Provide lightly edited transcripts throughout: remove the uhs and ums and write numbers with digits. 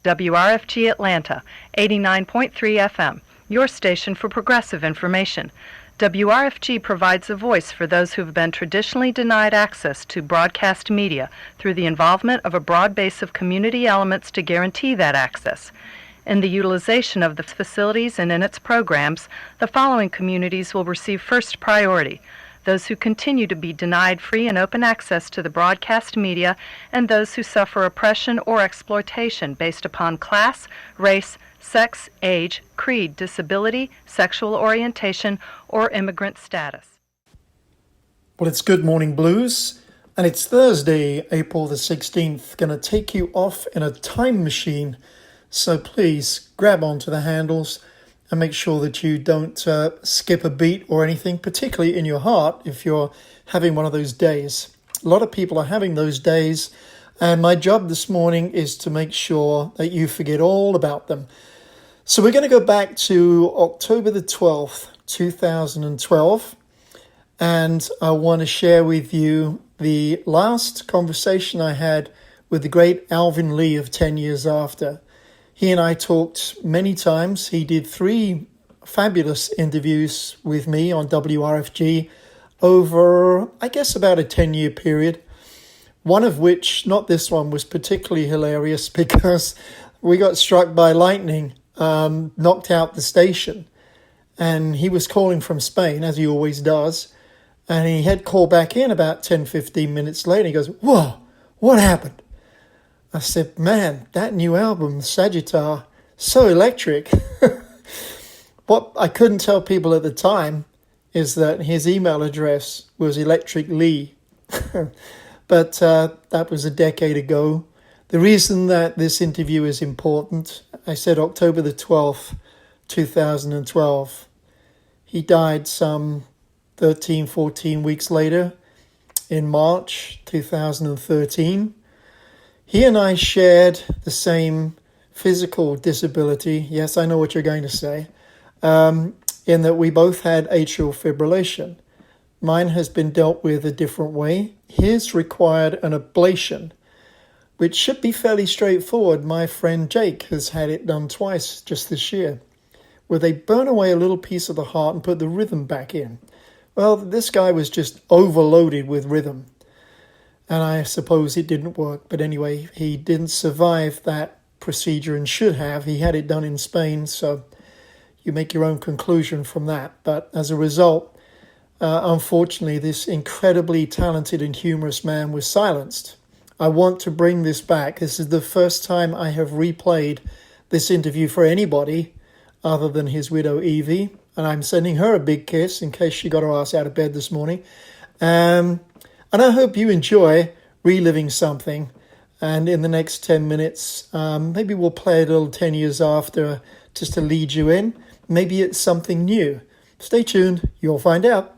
WRFG Atlanta, 89.3 FM, your station for progressive information. WRFG provides a voice for those who have been traditionally denied access to broadcast media through the involvement of a broad base of community elements to guarantee that access. In the utilization of the facilities and in its programs, the following communities will receive first priority: those who continue to be denied free and open access to the broadcast media, and those who suffer oppression or exploitation based upon class, race, sex, age, creed, disability, sexual orientation, or immigrant status. Well, it's Good Morning Blues, and it's Thursday, April the 16th. Going to take you off in a time machine, so please grab onto the handles and make sure that you don't skip a beat or anything, particularly in your heart if you're having one of those days. A lot of people are having those days, and my job this morning is to make sure that you forget all about them. So we're going to go back to October the 12th, 2012, and I want to share with you the last conversation I had with the great ALVIN Lee of 10 Years After. He and I talked many times. He did 3 fabulous interviews with me on WRFG over, I guess, about a 10-year period. One of which, not this one, was particularly hilarious because we got struck by lightning, knocked out the station. And he was calling from Spain, as he always does. And he had called back in about 10, 15 minutes later. He goes, "Whoa, what happened?" I said, "Man, that new album, Sagittar, so electric." What I couldn't tell people at the time is that his email address was Electric Lee. But that was a decade ago. The reason that this interview is important, I said October the 12th, 2012. He died some 13, 14 weeks later in March 2013. He and I shared the same physical disability. Yes, I know what you're going to say. In that we both had atrial fibrillation. Mine has been dealt with a different way. His required an ablation, which should be fairly straightforward. My friend Jake has had it done twice just this year, where they burn away a little piece of the heart and put the rhythm back in. Well, this guy was just overloaded with rhythm. And I suppose it didn't work. But anyway, he didn't survive that procedure and should have. He had it done in Spain, so you make your own conclusion from that. But as a result, unfortunately, this incredibly talented and humorous man was silenced. I want to bring this back. This is the first time I have replayed this interview for anybody other than his widow, Evie. And I'm sending her a big kiss in case she got her ass out of bed this morning. And I hope you enjoy reliving something. And in the next 10 minutes, maybe we'll play a little 10 years after just to lead you in. Maybe it's something new. Stay tuned. You'll find out.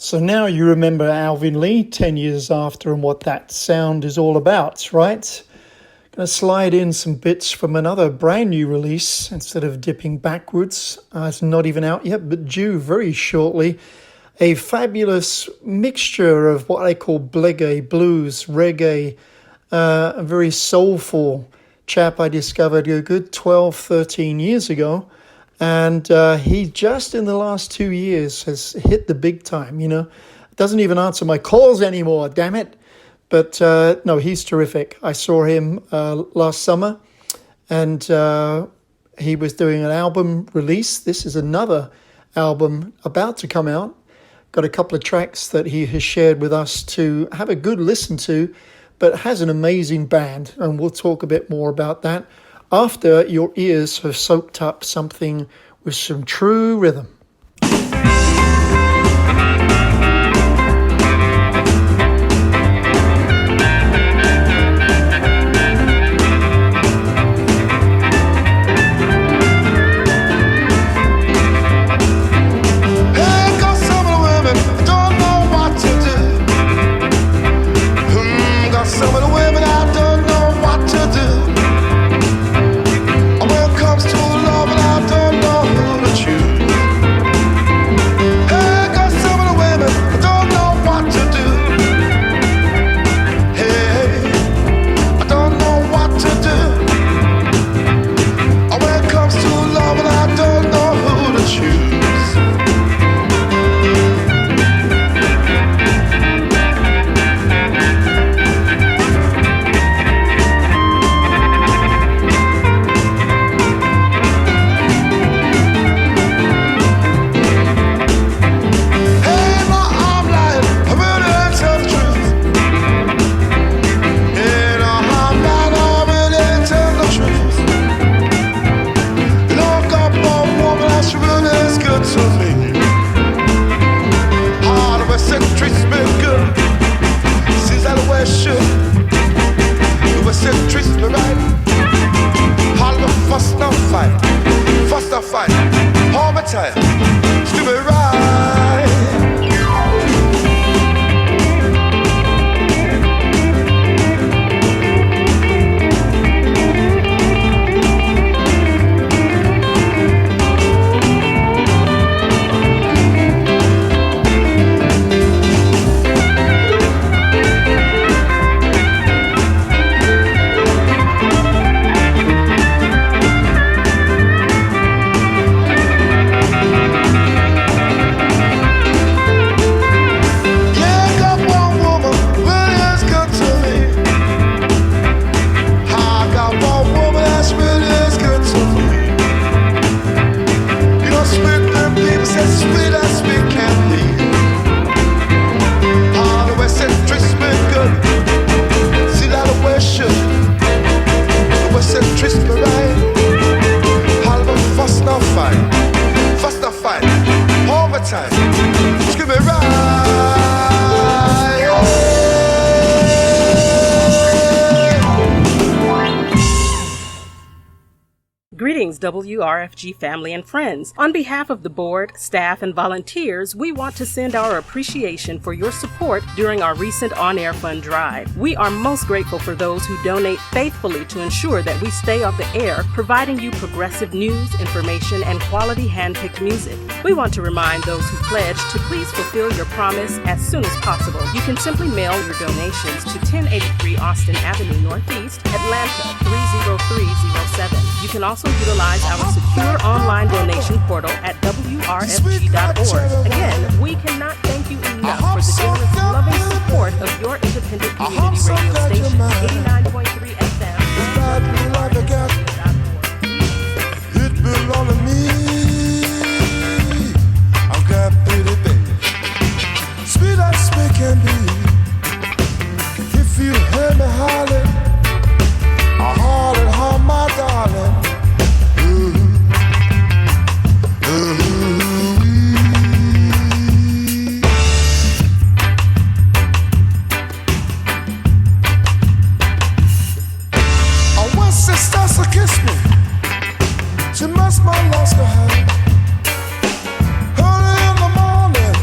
So now you remember Alvin Lee 10 years after and what that sound is all about, right? Going to slide in some bits from another brand new release instead of dipping backwards. It's not even out yet, but due very shortly. A fabulous mixture of what I call blegay, blues, reggae, a very soulful chap I discovered a good 12, 13 years ago. And he just in the last 2 years has hit the big time, Doesn't even answer my calls anymore, damn it. But no, he's terrific. I saw him last summer, and he was doing an album release. This is another album about to come out. Got a couple of tracks that he has shared with us to have a good listen to, but has an amazing band, and we'll talk a bit more about that after your ears have soaked up something with some true rhythm. Greetings, WRFG family and friends. On behalf of the board, staff, and volunteers, we want to send our appreciation for your support during our recent on-air fund drive. We are most grateful for those who donate faithfully to ensure that we stay on the air, providing you progressive news, information, and quality hand-picked music. We want to remind those who pledge to please fulfill your promise as soon as possible. You can simply mail your donations to 1083 Austin Avenue Northeast, Atlanta 30307. You can also utilize our secure online donation portal at WRFG.org. Again, we cannot thank you enough for the generous, loving support of your independent community radio station, 89.3 FM. It belongs to me. I'm glad, pretty baby. Sweet as sweet can be. If you heard me holler, I holler, my darling. Sister, so kiss me. She must my lost her hand. Early in the morning,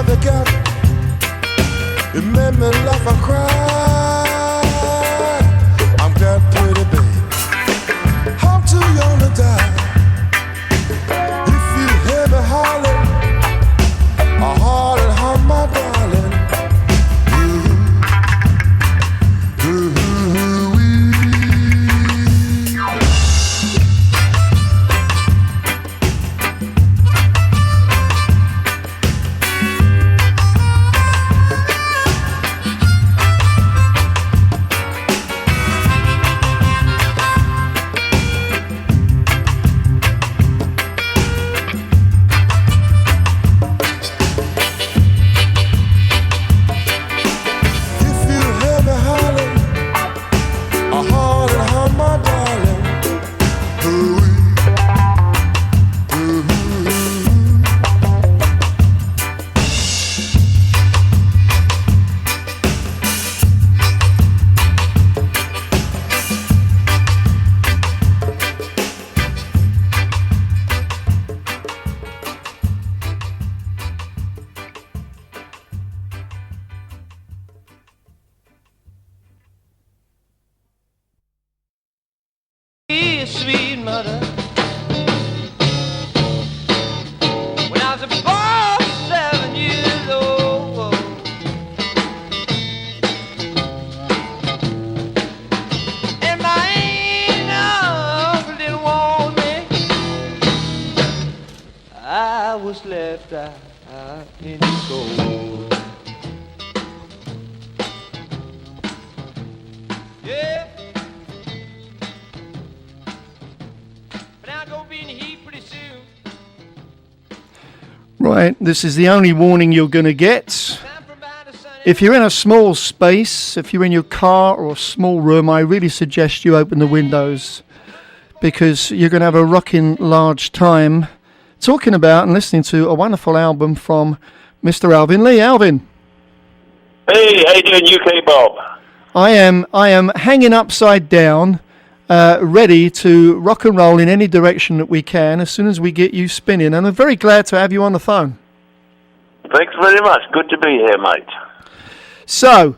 never get. It made me laugh and cry. I'm glad, pretty baby, I'm too young to die. If you hear me holler, I holler, how my darling. Sweet mother, when I was about 7 years old, and my aunt didn't want me, I was left out in the cold. Yeah. Right, this is the only warning you're going to get. If you're in a small space, if you're in your car or a small room, I really suggest you open the windows because you're going to have a rocking large time talking about and listening to a wonderful album from Mr. Alvin Lee. Alvin. Hey, how you doing, UK Bob? I am hanging upside down, ready to rock and roll in any direction that we can as soon as we get you spinning. And I'm very glad to have you on the phone. Thanks very much. Good to be here, mate. So,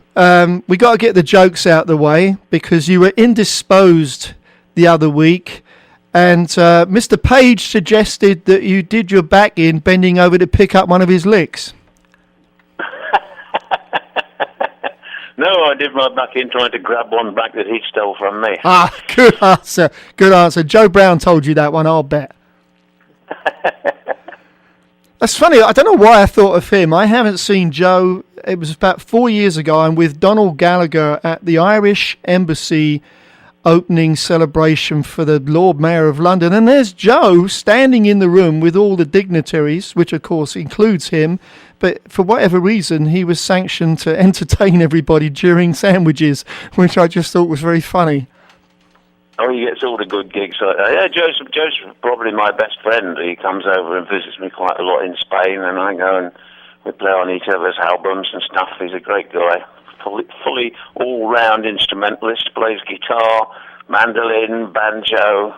we got to get the jokes out the way because you were indisposed the other week. And Mr. Page suggested that you did your back in bending over to pick up one of his licks. No, I did my back in trying to grab one back that he stole from me. Ah, good answer. Good answer. Joe Brown told you that one, I'll bet. That's funny. I don't know why I thought of him. I haven't seen Joe. It was about 4 years ago. I'm with Donald Gallagher at the Irish Embassy opening celebration for the Lord Mayor of London. And there's Joe standing in the room with all the dignitaries, which of course includes him. But for whatever reason, he was sanctioned to entertain everybody during sandwiches, which I just thought was very funny. Oh, he gets all the good gigs. Yeah, Joe's probably my best friend. He comes over and visits me quite a lot in Spain, and I go and we play on each other's albums and stuff. He's a great guy. Fully all-round instrumentalist, plays guitar, mandolin, banjo,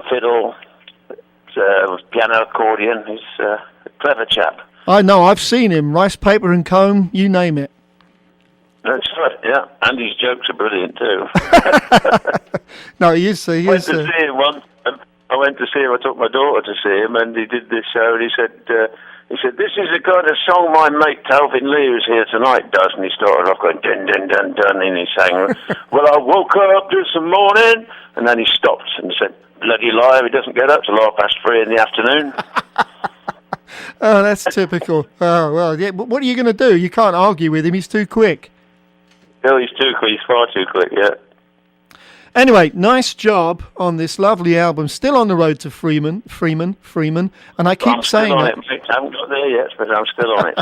fiddle, piano, accordion. He's a clever chap. I know, I've seen him. Rice, paper and comb, you name it. That's right, yeah. And his jokes are brilliant too. No, he is. I went to see him once. I went to see him. I took my daughter to see him, and he did this show. And he said, "This is the kind of song my mate Alvin Lee, who's here tonight, does." And he started off going dun dun dun dun, and he sang, "Well, I woke up this morning," and then he stopped and said, "Bloody liar! He doesn't get up till 3:30 in the afternoon." Oh, that's typical. Oh, well, yeah, but what are you going to do? You can't argue with him. He's too quick. No, he's too quick. He's far too quick, yeah. Anyway, nice job on this lovely album. Still on the road to Freeman. And I keep saying I'm still on that. it, mate. I haven't got there yet, but I'm still on it.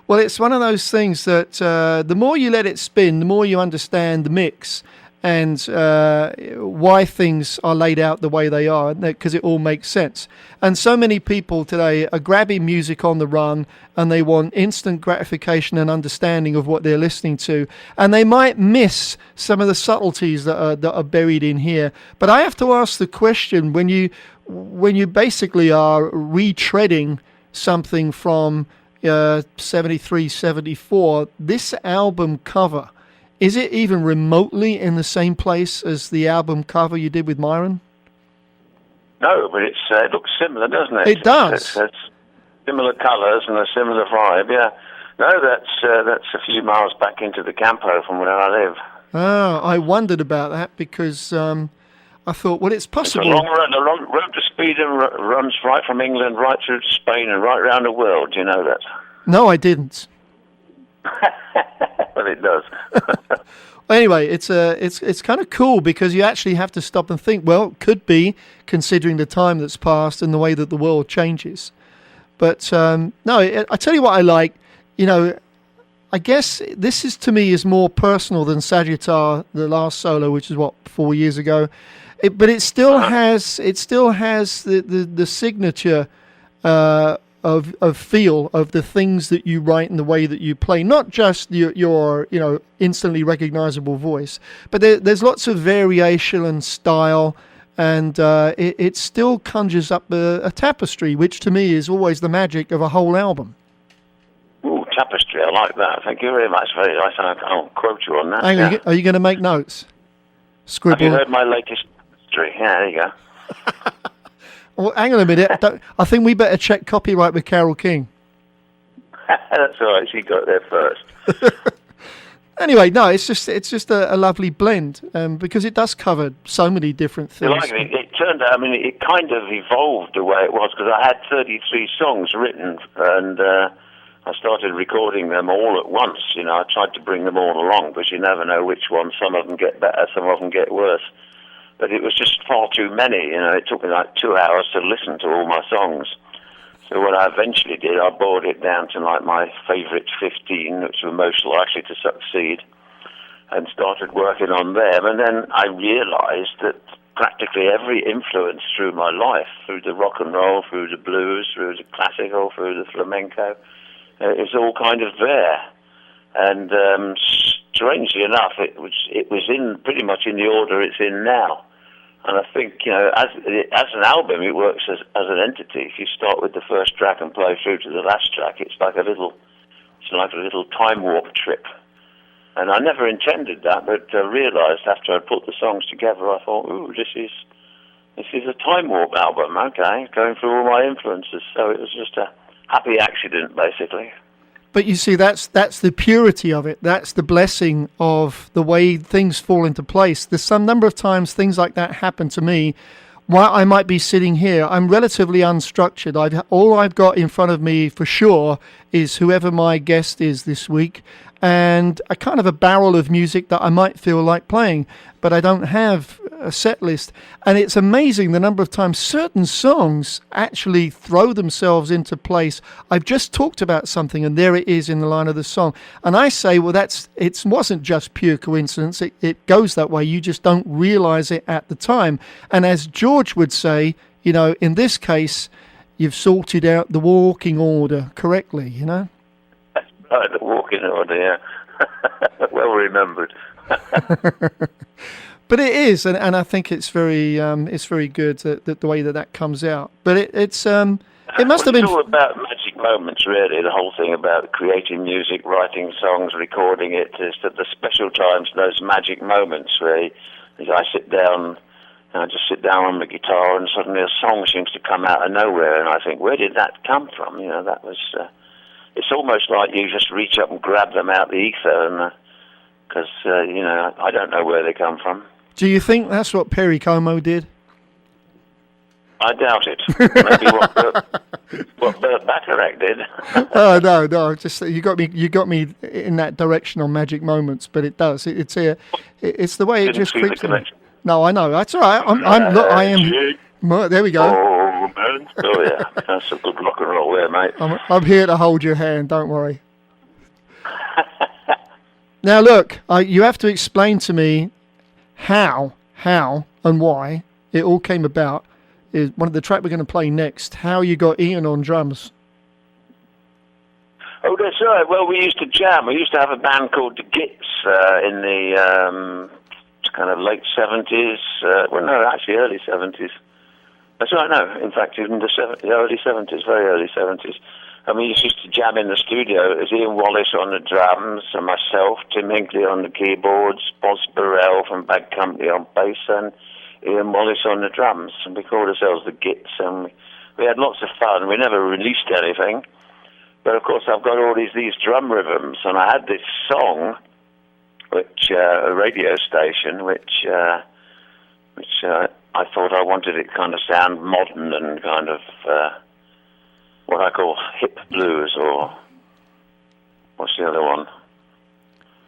Well, it's one of those things that the more you let it spin, the more you understand the mix and why things are laid out the way they are, because it all makes sense. And so many people today are grabbing music on the run, and they want instant gratification and understanding of what they're listening to, and they might miss some of the subtleties that are buried in here. But I have to ask the question: when you basically are retreading something from 73, 74, this album cover, is it even remotely in the same place as the album cover you did with Myron? No, but it looks similar, doesn't it? It does. It's similar colours and a similar vibe, yeah. No, that's a few miles back into the Campo from where I live. Oh, I wondered about that because I thought, well, it's possible. It's a long road to speed and runs right from England right through to Spain and right around the world. Do you know that? No, I didn't. Well, it does. Anyway, it's kind of cool because you actually have to stop and think, well, it could be, considering the time that's passed and the way that the world changes. But no, I tell you what I like, I guess this is, to me, is more personal than Sagittar, the last solo, which is 4 years ago. But it still has the signature of feel of the things that you write and the way that you play, not just your instantly recognizable voice, but there's lots of variation and style, and it still conjures up a tapestry, which to me is always the magic of a whole album. Ooh, tapestry, I like that. Thank you very much. Very nice. I can't quote you on that. Hang on, are you going to make notes? Scribble. Have you heard my latest tapestry? Yeah, there you go. Well, hang on a minute. I think we better check copyright with Carole King. That's all right. She got there first. Anyway, no, it's just a lovely blend because it does cover so many different things. It turned out, it kind of evolved the way it was because I had 33 songs written and I started recording them all at once. I tried to bring them all along because you never know which ones. Some of them get better, some of them get worse. But it was just far too many. It took me like 2 hours to listen to all my songs. So what I eventually did, I boiled it down to like my favourite 15, which were most likely to succeed, and started working on them. And then I realised that practically every influence through my life, through the rock and roll, through the blues, through the classical, through the flamenco, is all kind of there. And strangely enough, it was in pretty much in the order it's in now. And I think, as an album, it works as an entity. If you start with the first track and play through to the last track, it's like a little time warp trip. And I never intended that, but I realised after I put the songs together, I thought, ooh, this is a time warp album, okay, going through all my influences. So it was just a happy accident, basically. But you see, that's the purity of it. That's the blessing of the way things fall into place. There's some number of times things like that happen to me while I might be sitting here. I'm relatively unstructured. All I've got in front of me for sure is whoever my guest is this week and a kind of a barrel of music that I might feel like playing, but I don't have a set list. And it's amazing the number of times certain songs actually throw themselves into place. I've just talked about something and there it is in the line of the song. And I say, well, it wasn't just pure coincidence. It goes that way. You just don't realize it at the time. And as George would say, in this case, you've sorted out the walking order correctly, Right, the walking order, yeah. Well remembered. But it is, and I think it's very good that the way that comes out. But it must have been. It's all about magic moments, really. The whole thing about creating music, writing songs, recording it, is that the special times, those magic moments where I sit down, and I just sit down on the guitar, and suddenly a song seems to come out of nowhere, and I think, where did that come from? That was. It's almost like you just reach up and grab them out the ether, and because I don't know where they come from. Do you think that's what Perry Como did? I doubt it. Maybe what Burt Bacharach did. Oh no! Just you got me in that direction on magic moments, but it does. It's the way it just creeps in. No, I know. That's all right. I am. There we go. Oh man! Oh yeah, that's some good rock and roll there, mate. I'm here to hold your hand. Don't worry. Now look, you have to explain to me how and why it all came about. Is one of the track we're going to play next. How you got Ian on drums? Oh, that's right. Well, we used to jam. We used to have a band called the Gits in the kind of late 70s. Actually early 70s. That's right. No, in fact, even the early 70s, very early 70s. And we used to jam in the studio. It was Ian Wallace on the drums, and myself, Tim Hinckley on the keyboards, Boz Burrell from Bad Company on bass, and Ian Wallace on the drums. And we called ourselves the Gits, and we had lots of fun. We never released anything. But, of course, I've got all these drum rhythms, and I had this song, which a radio station, which I thought I wanted it kind of sound modern and kind of what I call hip blues, or what's the other one?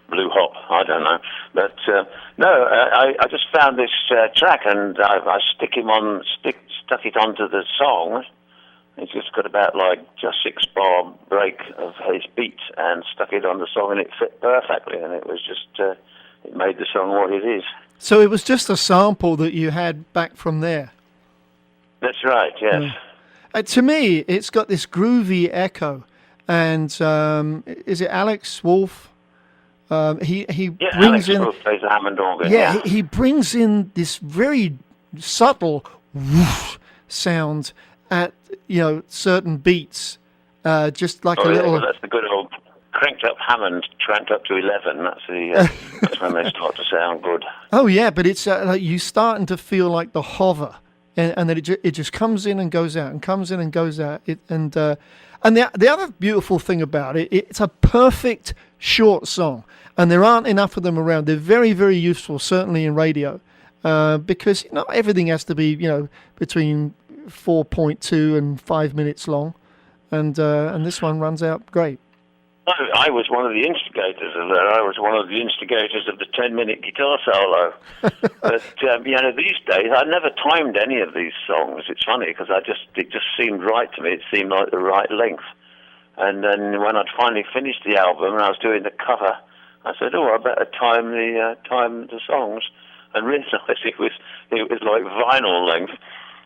Blue hop, I don't know. But I just found this track, and I stuck it onto the song. It's just got about like just 6-bar break of his beat, and stuck it on the song, and it fit perfectly, and it was just it made the song what it is. So it was just a sample that you had back from there. That's right, yes. To me, it's got this groovy echo, and is it Alex Wolf? He brings Alex in. Wolf plays the Hammond organ. Yeah, he brings in this very subtle whoosh sound at certain beats, just like a little. Well, that's the good old cranked up Hammond, cranked up to 11. That's when they start to sound good. Oh yeah, but it's like you starting to feel like the hover. And then it just comes in and goes out, and comes in and goes out. And the other beautiful thing about it, it's a perfect short song, and there aren't enough of them around. They're very, very useful, certainly in radio, because not everything has to be between 4.2 and 5 minutes long, and this one runs out great. I was one of the instigators of that. I was one of the instigators of the 10-minute guitar solo. But these days I never timed any of these songs. It's funny because it just seemed right to me. It seemed like the right length. And then when I'd finally finished the album and I was doing the cover, I said, "Oh, I better time the songs," and realised it was like vinyl length.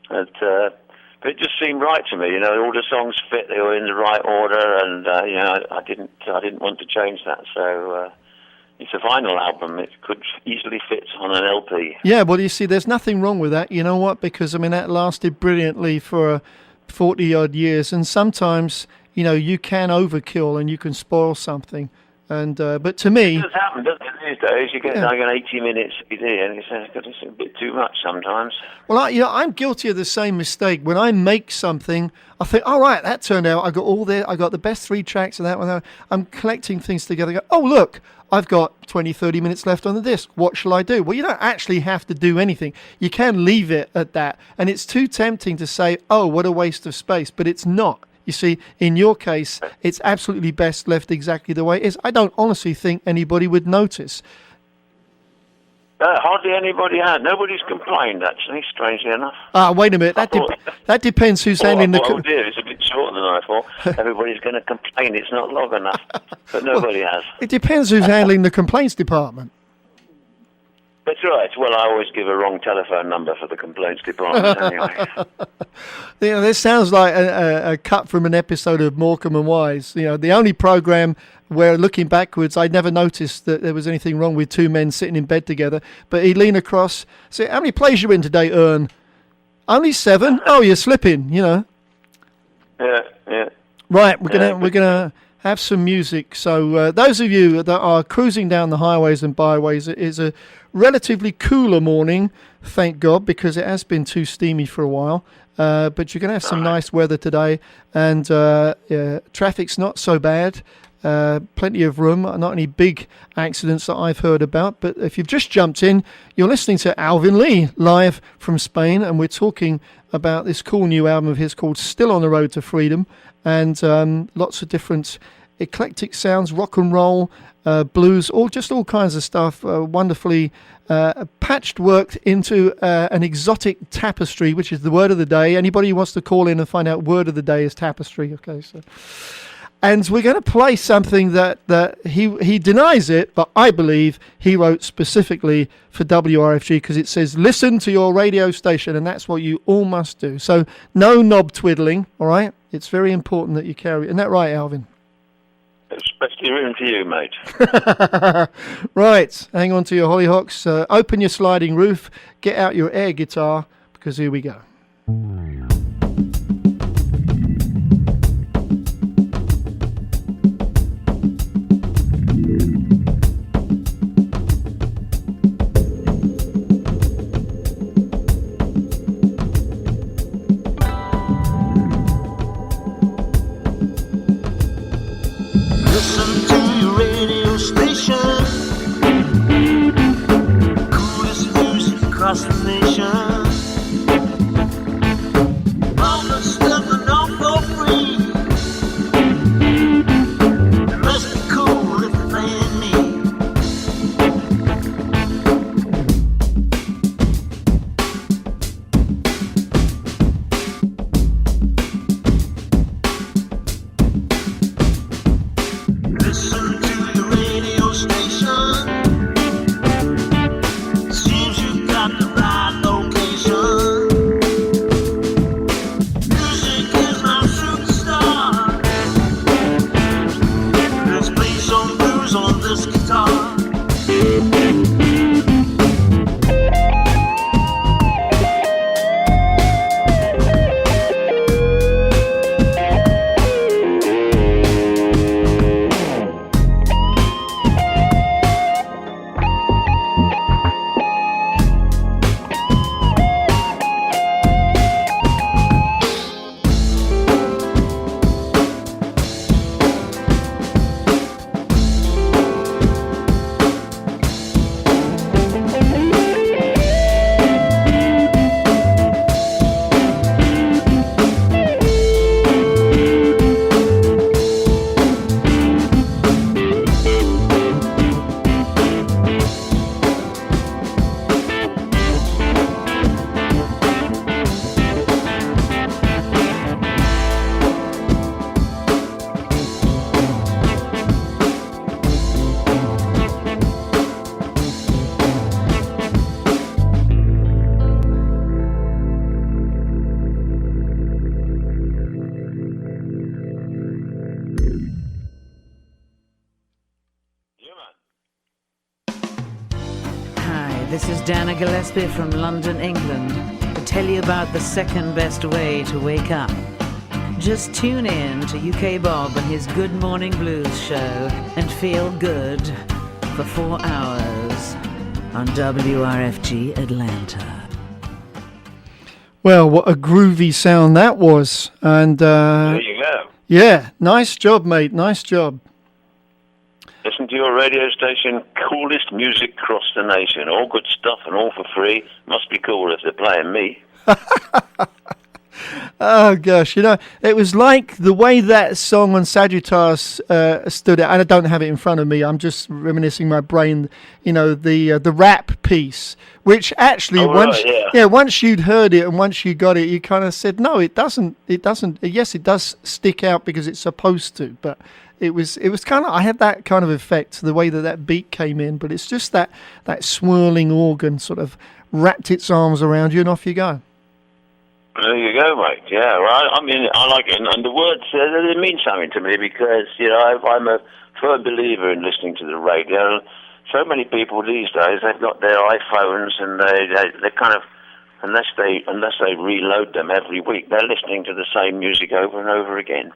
But it just seemed right to me. All the songs fit; they were in the right order, and I didn't want to change that. So it's a vinyl album; it could easily fit on an LP. Yeah, well, you see, there's nothing wrong with that. You know what? Because that lasted brilliantly for 40-odd years, and sometimes you can overkill and you can spoil something. And but to me, it does happen, doesn't it? These days, you get like an 80-minute CD, and it's a bit too much sometimes. Well, I'm guilty of the same mistake. When I make something, I think, all right, that turned out. I got the best 3 tracks of that one. I'm collecting things together. Oh, look, I've got 20, 30 minutes left on the disc. What shall I do? Well, you don't actually have to do anything. You can leave it at that, and it's too tempting to say, oh, what a waste of space, but it's not. You see, in your case, it's absolutely best left exactly the way it is. I don't honestly think anybody would notice. Hardly anybody has. Nobody's complained, actually, strangely enough. Wait a minute. That depends who's handling the... Oh dear, it's a bit shorter than I thought. Everybody's going to complain it's not long enough. But nobody has. It depends who's handling the complaints department. That's right. Well, I always give a wrong telephone number for the complaints department anyway. This sounds like a cut from an episode of Morecambe and Wise. The only program where, looking backwards, I never noticed that there was anything wrong with 2 men sitting in bed together. But he'd lean across, say, "How many plays you in today, Ern?" "Only 7. Oh, you're slipping, Yeah. Right, we're gonna have some music. So those of you that are cruising down the highways and byways, it is a relatively cooler morning, thank God, because it has been too steamy for a while. But you're going to have some nice weather today, and traffic's not so bad. Plenty of room, not any big accidents that I've heard about. But if you've just jumped in, you're listening to Alvin Lee live from Spain, and we're talking about this cool new album of his called Still on the Road to Freedom, and lots of different eclectic sounds, rock and roll, blues, all kinds of stuff, wonderfully patched, worked into an exotic tapestry, which is the word of the day. Anybody who wants to call in and find out word of the day is tapestry. Okay, so. And we're going to play something that he denies it, but I believe he wrote specifically for WRFG, because it says, listen to your radio station, and that's what you all must do. So no knob twiddling, all right? It's very important that you carry it. Isn't that right, Alvin? Especially room for you, mate. Right, hang on to your hollyhocks, open your sliding roof, get out your air guitar, because here we go. This is Dana Gillespie from London, England, to tell you about the second best way to wake up. Just tune in to UK Bob and his Good Morning Blues show and feel good for 4 hours on WRFG Atlanta. Well, what a groovy sound that was. And There you go. yeah, nice job, mate. Nice job. Listen to your radio station, coolest music across the nation. All good stuff and all for free. Must be cool if they're playing me. Oh, gosh. You know, it was like the way that song on Sagittars stood out. And I don't have it in front of me. I'm just reminiscing my brain, you know, the rap piece, which actually, once you'd heard it and once you got it, you kind of said, no, it doesn't. Yes, it does stick out because it's supposed to. But it was kind of, I had that kind of effect, the way that beat came in. But it's just that swirling organ sort of wrapped its arms around you and off you go. There you go, mate. Yeah, well, I mean, I like it, and the words they mean something to me because I'm a firm believer in listening to the radio. So many people these days, they've got their iPhones, and they kind of, unless they reload them every week, they're listening to the same music over and over again.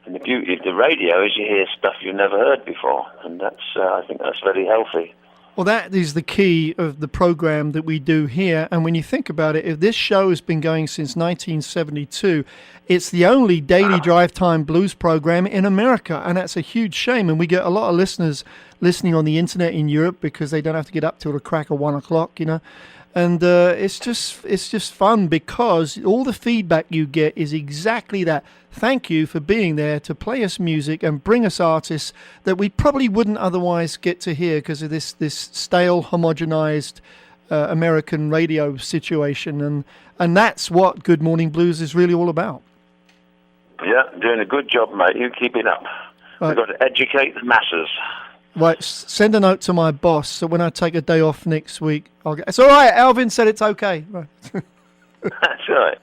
And the beauty of the radio is you hear stuff you've never heard before, and that's I think that's very healthy. Well, that is the key of the program that we do here. And when you think about it, if this show has been going since 1972, it's the only daily drive time blues program in America. And that's a huge shame. And we get a lot of listeners listening on the internet in Europe because they don't have to get up till the crack of 1 o'clock, you know. And it's just fun because all the feedback you get is exactly that. Thank you for being there to play us music and bring us artists that we probably wouldn't otherwise get to hear because of this stale, homogenized American radio situation. And that's what Good Morning Blues is really all about. Yeah, doing a good job, mate. You keep it up. Right. We've got to educate the masses. Right, send a note to my boss so when I take a day off next week, I'll get... It's all right, Alvin said it's okay. Right. That's right.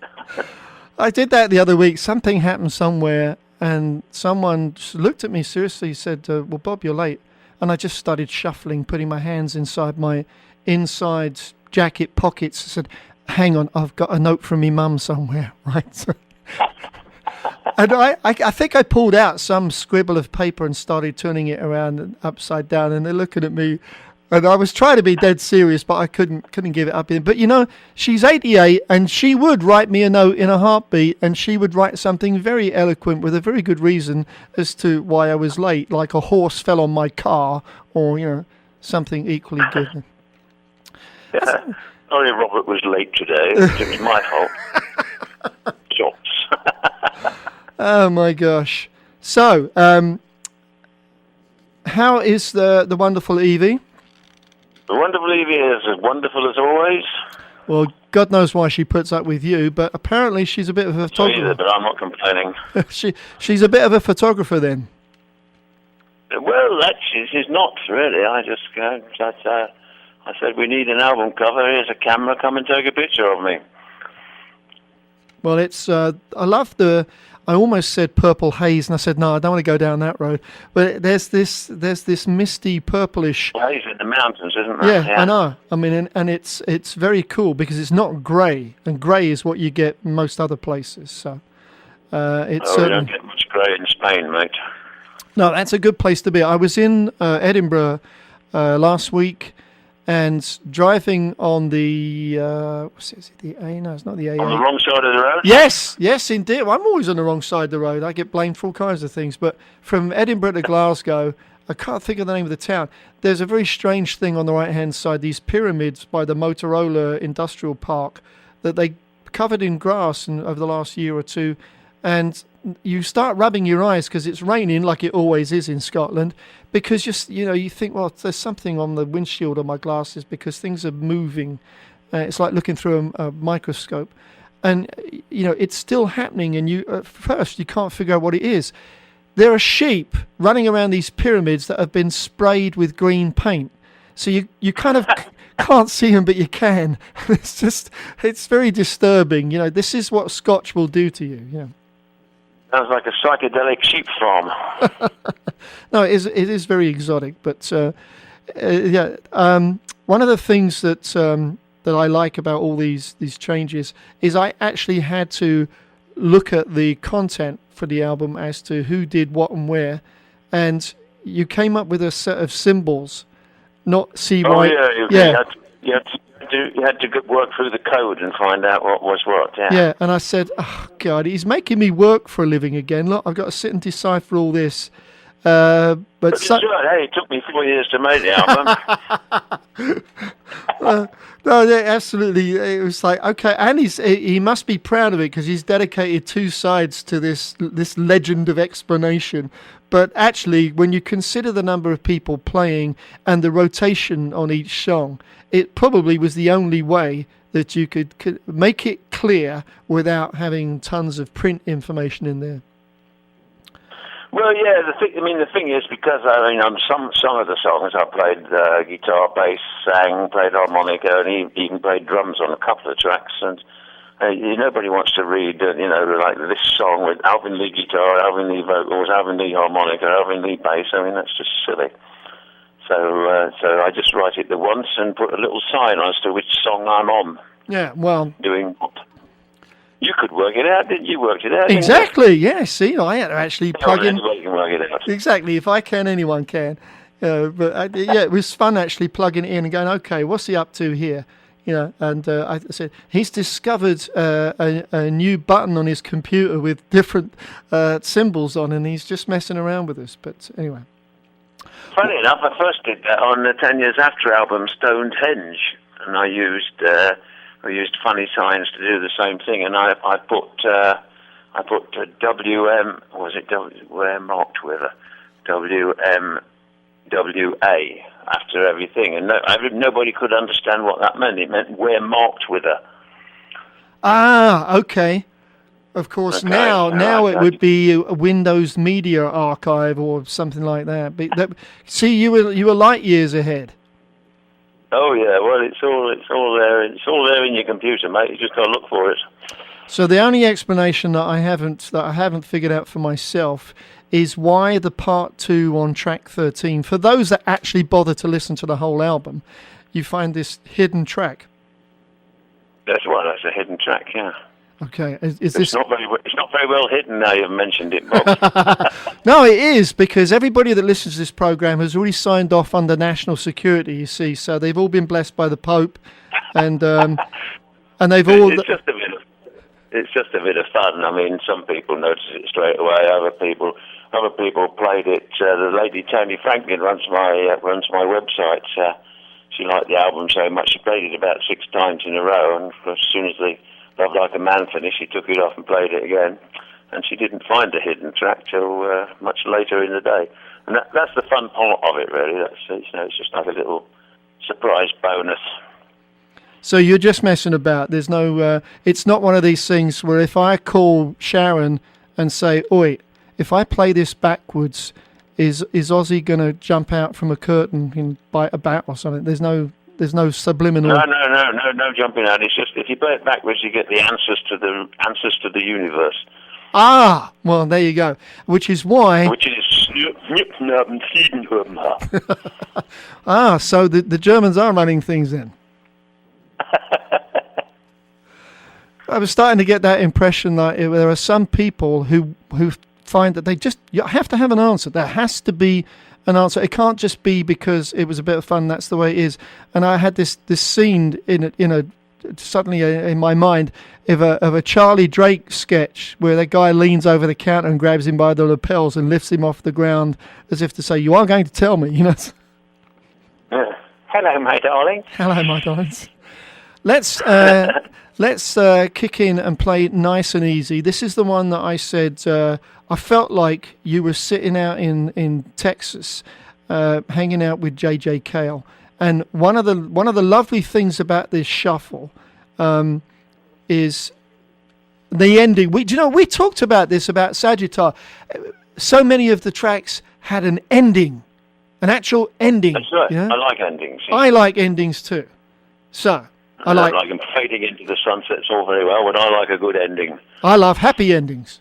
I did that the other week. Something happened somewhere, and someone just looked at me seriously, said, well, Bob, you're late. And I just started shuffling, putting my hands inside my inside jacket pockets. I said, hang on, I've got a note from me mum somewhere, right? And I think I pulled out some scribble of paper and started turning it around and upside down, and they're looking at me. And I was trying to be dead serious, but I couldn't give it up. But, you know, she's 88, and she would write me a note in a heartbeat, and she would write something very eloquent with a very good reason as to why I was late, like a horse fell on my car or, you know, something equally good. Yeah. Sorry Robert was late today. It was my fault. Shots. Oh, my gosh. So, how is the wonderful Evie? The wonderful Evie is as wonderful as always. Well, God knows why she puts up with you, but apparently she's a bit of a photographer. But I'm not complaining. She's a bit of a photographer then. Well, she's not really. I said we need an album cover. Here's a camera. Come and take a picture of me. Well, it's I love I almost said purple haze, and I said no, I don't want to go down that road. But there's this misty purplish haze in the mountains, isn't there? Yeah, I know. I mean, and it's very cool because it's not grey, and grey is what you get in most other places. So it's. We don't get much grey in Spain, mate. No, that's a good place to be. I was in Edinburgh last week. And driving on the, is it the A? No, it's not the A. On the wrong side of the road? Yes, indeed. Well, I'm always on the wrong side of the road. I get blamed for all kinds of things. But from Edinburgh to Glasgow, I can't think of the name of the town. There's a very strange thing on the right-hand side, these pyramids by the Motorola Industrial Park that they covered in grass over the last year or two. And you start rubbing your eyes because it's raining like it always is in Scotland, because you think, well, there's something on the windshield of my glasses because things are moving. It's like looking through a microscope, and it's still happening. And at first you can't figure out what it is. There are sheep running around these pyramids that have been sprayed with green paint, so you kind of can't see them, but you can. It's very disturbing. This is what Scotch will do to you. Sounds like a psychedelic sheep farm. No, it is very exotic, but one of the things that I like about all these changes is I actually had to look at the content for the album as to who did what and where, and you came up with a set of symbols, not CY. Oh yeah, you had to work through the code and find out what was what. Yeah. Yeah, and I said, oh God, he's making me work for a living again. Look, I've got to sit and decipher all this. But it's right. Hey, it took me 4 years to make the album. No, yeah, absolutely. It was like, okay, and he must be proud of it because he's dedicated 2 sides to this legend of explanation. But actually, when you consider the number of people playing and the rotation on each song, it probably was the only way that you could make it clear without having tons of print information in there. Well, yeah. The thing is, because some of the songs I played guitar, bass, sang, played harmonica, and even played drums on a couple of tracks. And nobody wants to read, like this song with Alvin Lee guitar, Alvin Lee vocals, Alvin Lee harmonica, Alvin Lee bass. I mean, that's just silly. So I just write it the once and put a little sign as to which song I'm on. Yeah, well, doing what. You could work it out, didn't you? Worked it out. Exactly. Yeah. See, I had to actually plug in. Anybody can work it out. Exactly. If I can, anyone can. But it was fun actually plugging it in and going, okay, what's he up to here? And I said he's discovered a new button on his computer with different symbols on, and he's just messing around with us. But anyway. Funny enough, I first did that on the 10 Years After album Stonehenge, and I used funny signs to do the same thing, and I put WM, was it where marked with a WMWA after everything, and nobody could understand what that meant. It meant where marked with a. Ah, okay. Of course, okay. now it would be a Windows Media Archive or something like that. But see, you were light years ahead. Oh yeah, well it's all there. It's all there in your computer, mate. You just got to look for it. So the only explanation that I haven't figured out for myself is why the part 2 on track 13. For those that actually bother to listen to the whole album, you find this hidden track. That's a hidden track, yeah. Okay, it's not very well hidden now you've mentioned it, Bob. No, it is, because everybody that listens to this program has already signed off under national security. You see, so they've all been blessed by the Pope, and they've all. It's just a bit of fun. I mean, some people notice it straight away. Other people played it. The lady Tony Franklin runs my website. She liked the album so much she played it about 6 times in a row, and as soon as the Love Like a Man finished, she took it off and played it again. And she didn't find the hidden track till much later in the day. And that's the fun part of it, really. It's just like a little surprise bonus. So you're just messing about. There's no. It's not one of these things where if I call Sharon and say, "Oi, if I play this backwards, is Ozzy going to jump out from a curtain and bite a bat or something?" There's no subliminal. No jumping out. It's just if you play it backwards, you get the answers to the universe. Ah, well, there you go. Which is why. Which is. Ah, so the Germans are running things then. I was starting to get that impression that there are some people who find that you have to have an answer. There has to be an answer. It can't just be because it was a bit of fun. That's the way it is. And I had this scene suddenly in my mind of a Charlie Drake sketch where the guy leans over the counter and grabs him by the lapels and lifts him off the ground as if to say, "You are going to tell me," Hello, my darling. Hello, my darlings. Let's kick in and play Nice and Easy. This is the one that I said I felt like you were sitting out in Texas, hanging out with J.J. Cale. And one of the lovely things about this shuffle is the ending. We talked about this about Sagittar. So many of the tracks had an ending, an actual ending. That's right. I like endings. Yeah. I like endings too. So. I like them fading into the sunset. It's all very well, but I like a good ending. I love happy endings.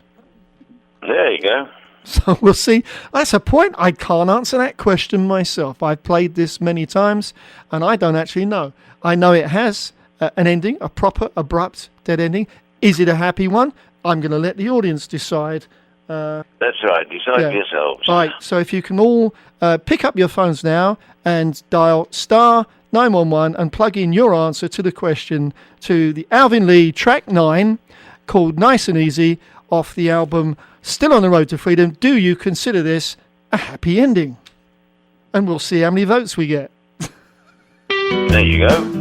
There you go. So we'll see. That's a point. I can't answer that question myself. I've played this many times, and I don't actually know. I know it has an ending, a proper, abrupt, dead ending. Is it a happy one? I'm going to let the audience decide. That's right. Decide for yourselves. All right. So if you can all pick up your phones now and dial star 911 and plug in your answer to the question to the Alvin Lee track 9 called Nice and Easy off the album Still on the Road to Freedom. Do you consider this a happy ending? And we'll see how many votes we get. There you go.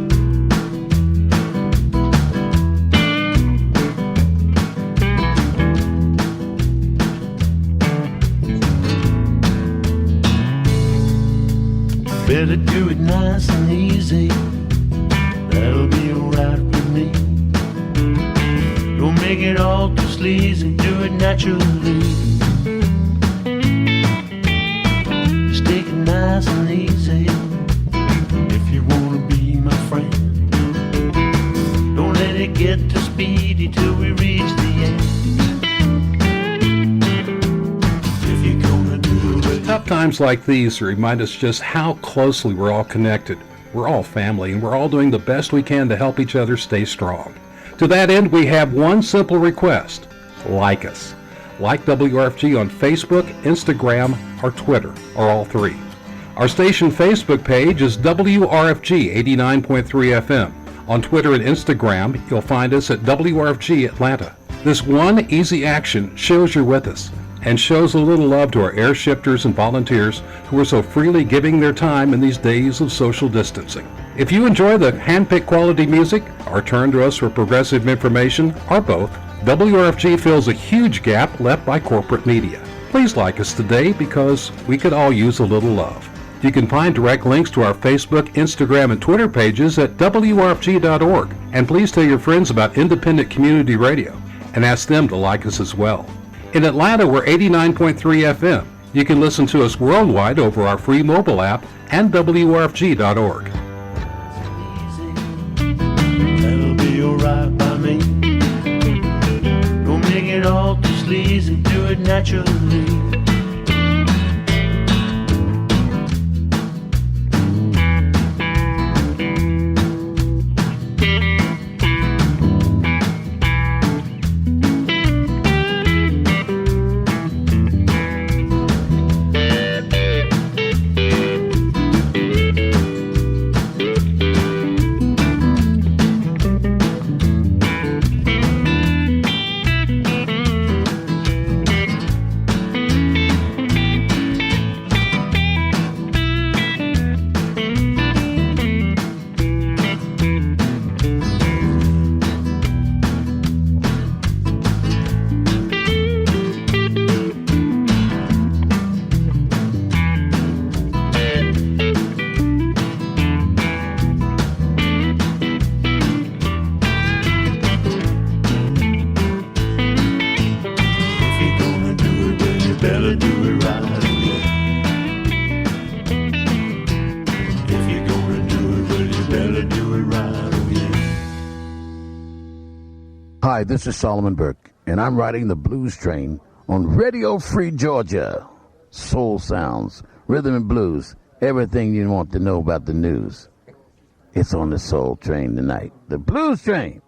Better do it nice and easy. That'll be alright with me. Don't make it all too sleazy. Do it naturally. Just take it nice and easy. If you wanna be my friend, don't let it get too speedy till we reach the end. If you're gonna do it. Tough times like these remind us just how closely we're all connected. We're all family, and we're all doing the best we can to help each other stay strong. To that end, we have one simple request. Like us. Like WRFG on Facebook, Instagram, or Twitter, or all three. Our station Facebook page is WRFG 89.3 FM. On Twitter and Instagram, you'll find us at WRFG Atlanta. This one easy action shows you're with us and shows a little love to our air shifters and volunteers who are so freely giving their time in these days of social distancing. If you enjoy the hand-picked quality music or turn to us for progressive information, or both, WRFG fills a huge gap left by corporate media. Please like us today because we could all use a little love. You can find direct links to our Facebook, Instagram, and Twitter pages at WRFG.org. And please tell your friends about independent community radio and ask them to like us as well. In Atlanta, we're 89.3 FM. You can listen to us worldwide over our free mobile app and WRFG.org. That'll be alright by me. Don't make it all too sleazy. Do it naturally. Hi, this is Solomon Burke, and I'm riding the blues train on Radio Free Georgia. Soul sounds, rhythm and blues, everything you want to know about the news. It's on the Soul Train tonight. The Blues Train.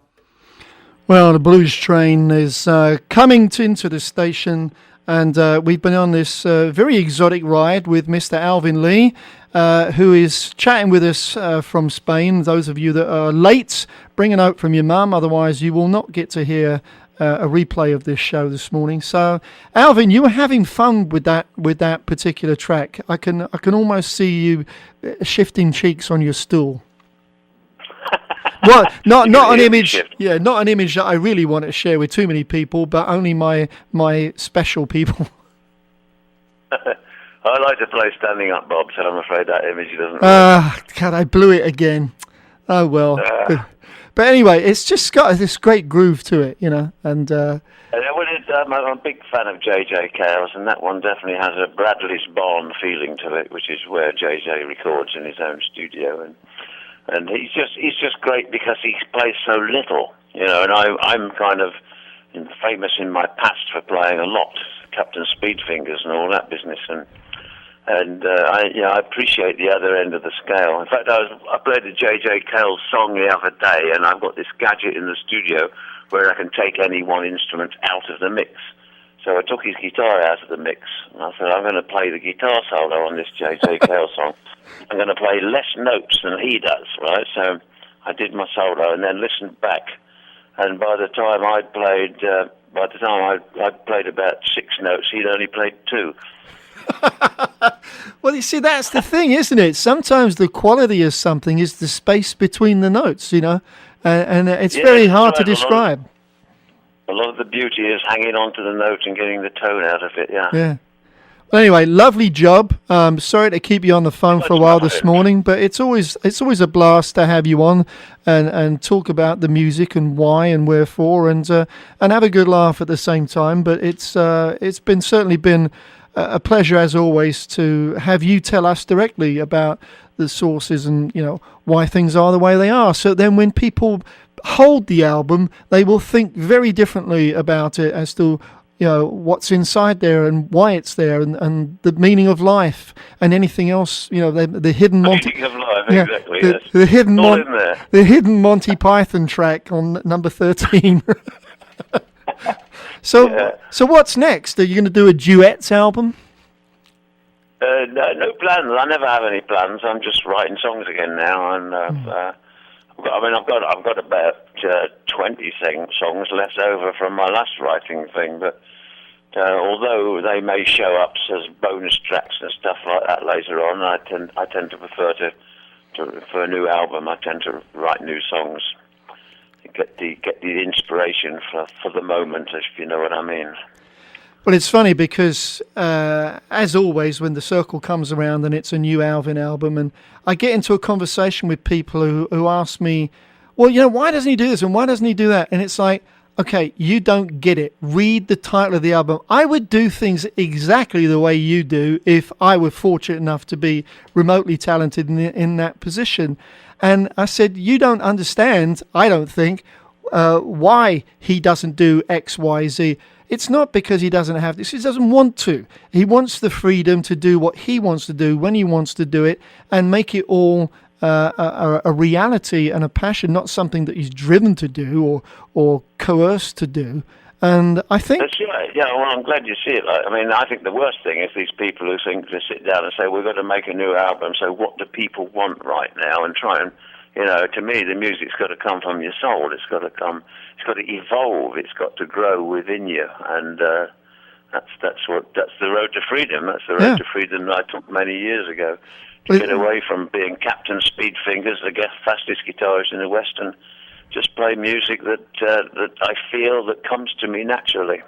Well, the Blues Train is coming into the station, and we've been on this very exotic ride with Mr. Alvin Lee, who is chatting with us from Spain. Those of you that are late, bring a note from your mum, otherwise you will not get to hear a replay of this show this morning. So, Alvin, you were having fun with that particular track. I can almost see you shifting cheeks on your stool. Well, not an image. Yeah, not an image that I really want to share with too many people, but only my special people. I like to play standing up, Bob, so I'm afraid that image doesn't. God, I blew it again. Oh well. But anyway, it's just got this great groove to it, you know. And I'm a big fan of J.J. Cales, and that one definitely has a Bradley's Barn feeling to it, which is where J.J. records in his own studio, and he's just great because he plays so little, you know. And I'm kind of famous in my past for playing a lot, Captain Speedfingers and all that business, and I appreciate the other end of the scale. In fact, I played a J.J. Cale song the other day, and I've got this gadget in the studio where I can take any one instrument out of the mix. So I took his guitar out of the mix, and I said, I'm going to play the guitar solo on this J.J. Cale song. I'm going to play less notes than he does, right? So I did my solo and then listened back, and by the time I'd played about 6 notes, he'd only played 2. Well, you see, that's the thing, isn't it? Sometimes the quality of something is the space between the notes, and it's very hard to describe. A lot of the beauty is hanging on to the note and getting the tone out of it, yeah. Yeah. Well, anyway, lovely job. Sorry to keep you on the phone for a while this morning, but it's always a blast to have you on and talk about the music and why and wherefore and have a good laugh at the same time. But it's certainly been a pleasure as always to have you tell us directly about the sources and why things are the way they are. So then when people hold the album, they will think very differently about it as to what's inside there and why it's there and the meaning of life and anything else, the hidden meaning of life, exactly, yes. The hidden Monty Python track on number 13. So what's next? Are you going to do a duets album? No plans. I never have any plans. I'm just writing songs again now, and I've got about 20 songs left over from my last writing thing, but although they may show up as bonus tracks and stuff like that later on, I tend to prefer for a new album. I tend to write new songs, get the inspiration for the moment, if you know what I mean. Well, it's funny because, as always, when the circle comes around and it's a new ALVIN album, and I get into a conversation with people who ask me, well, why doesn't he do this and why doesn't he do that? And it's like, okay, you don't get it. Read the title of the album. I would do things exactly the way you do if I were fortunate enough to be remotely talented in that position. And I said, you don't understand, I don't think, why he doesn't do X, Y, Z. It's not because he doesn't have this. He doesn't want to. He wants the freedom to do what he wants to do when he wants to do it and make it all a reality and a passion, not something that he's driven to do or coerced to do. And I think... That's right. Yeah, well, I'm glad you see it. I think the worst thing is these people who think to sit down and say, we've got to make a new album, so what do people want right now? And try and, to me, the music's got to come from your soul. It's got to evolve. It's got to grow within you. And that's the road to freedom. That's the road to freedom that I took many years ago. To get away from being Captain Speedfingers, the fastest guitarist in the West, and just play music that I feel that comes to me naturally.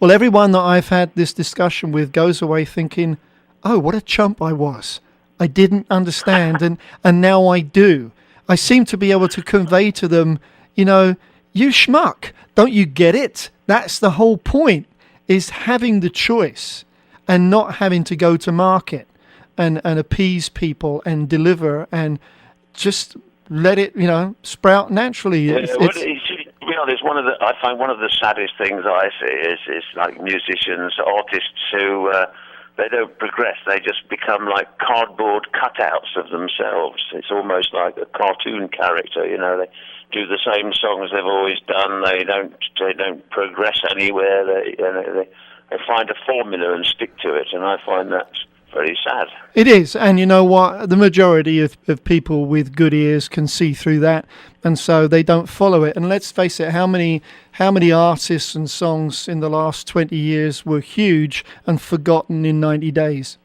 Well, everyone that I've had this discussion with goes away thinking, oh, what a chump I was. I didn't understand, and now I do. I seem to be able to convey to them, you schmuck, don't you get it? That's the whole point, is having the choice and not having to go to market and appease people and deliver and just let it, sprout naturally. To be honest, I find one of the saddest things I see is like musicians, artists who they don't progress. They just become like cardboard cutouts of themselves. It's almost like a cartoon character. They do the same songs they've always done. They don't progress anywhere. They find a formula and stick to it, and I find that's very sad. It is, and you know what? The majority of people with good ears can see through that, and so they don't follow it. And let's face it, how many artists and songs in the last 20 years were huge and forgotten in 90 days?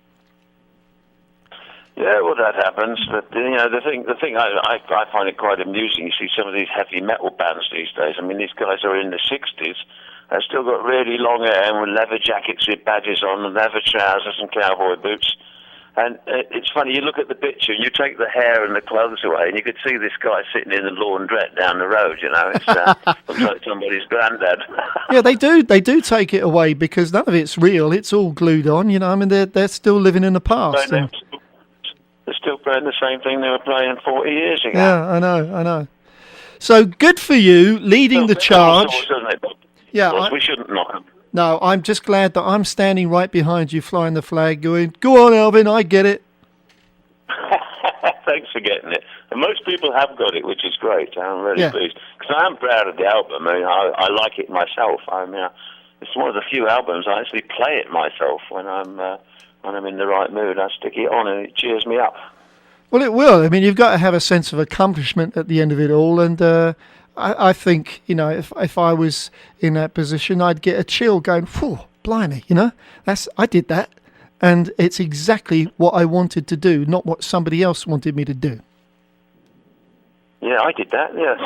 Yeah, well, that happens. But the thing I find it quite amusing. You see some of these heavy metal bands these days. These guys are in the 60s. They've still got really long hair and with leather jackets with badges on and leather trousers and cowboy boots. And it's funny, you look at the picture, you take the hair and the clothes away, and you could see this guy sitting in the laundrette down the road, It's looks like somebody's granddad. Yeah, they do take it away because none of it's real. It's all glued on, they're still living in the past. They're still playing the same thing they were playing 40 years ago. Yeah, I know. So good for you, leading the charge. Doesn't it? Yeah, we shouldn't knock them. No, I'm just glad that I'm standing right behind you flying the flag going, go on, Alvin, I get it. Thanks for getting it. And most people have got it, which is great. I'm really pleased. Because I am proud of the album. I mean, I like it myself. I mean, it's one of the few albums I actually play it myself when I'm in the right mood. I stick it on and it cheers me up. Well, it will. I mean, you've got to have a sense of accomplishment at the end of it all. And I think, you know, if I was in that position, I'd get a chill going, whew, blimey, you know, I did that. And it's exactly what I wanted to do, not what somebody else wanted me to do. Yeah, I did that, yes.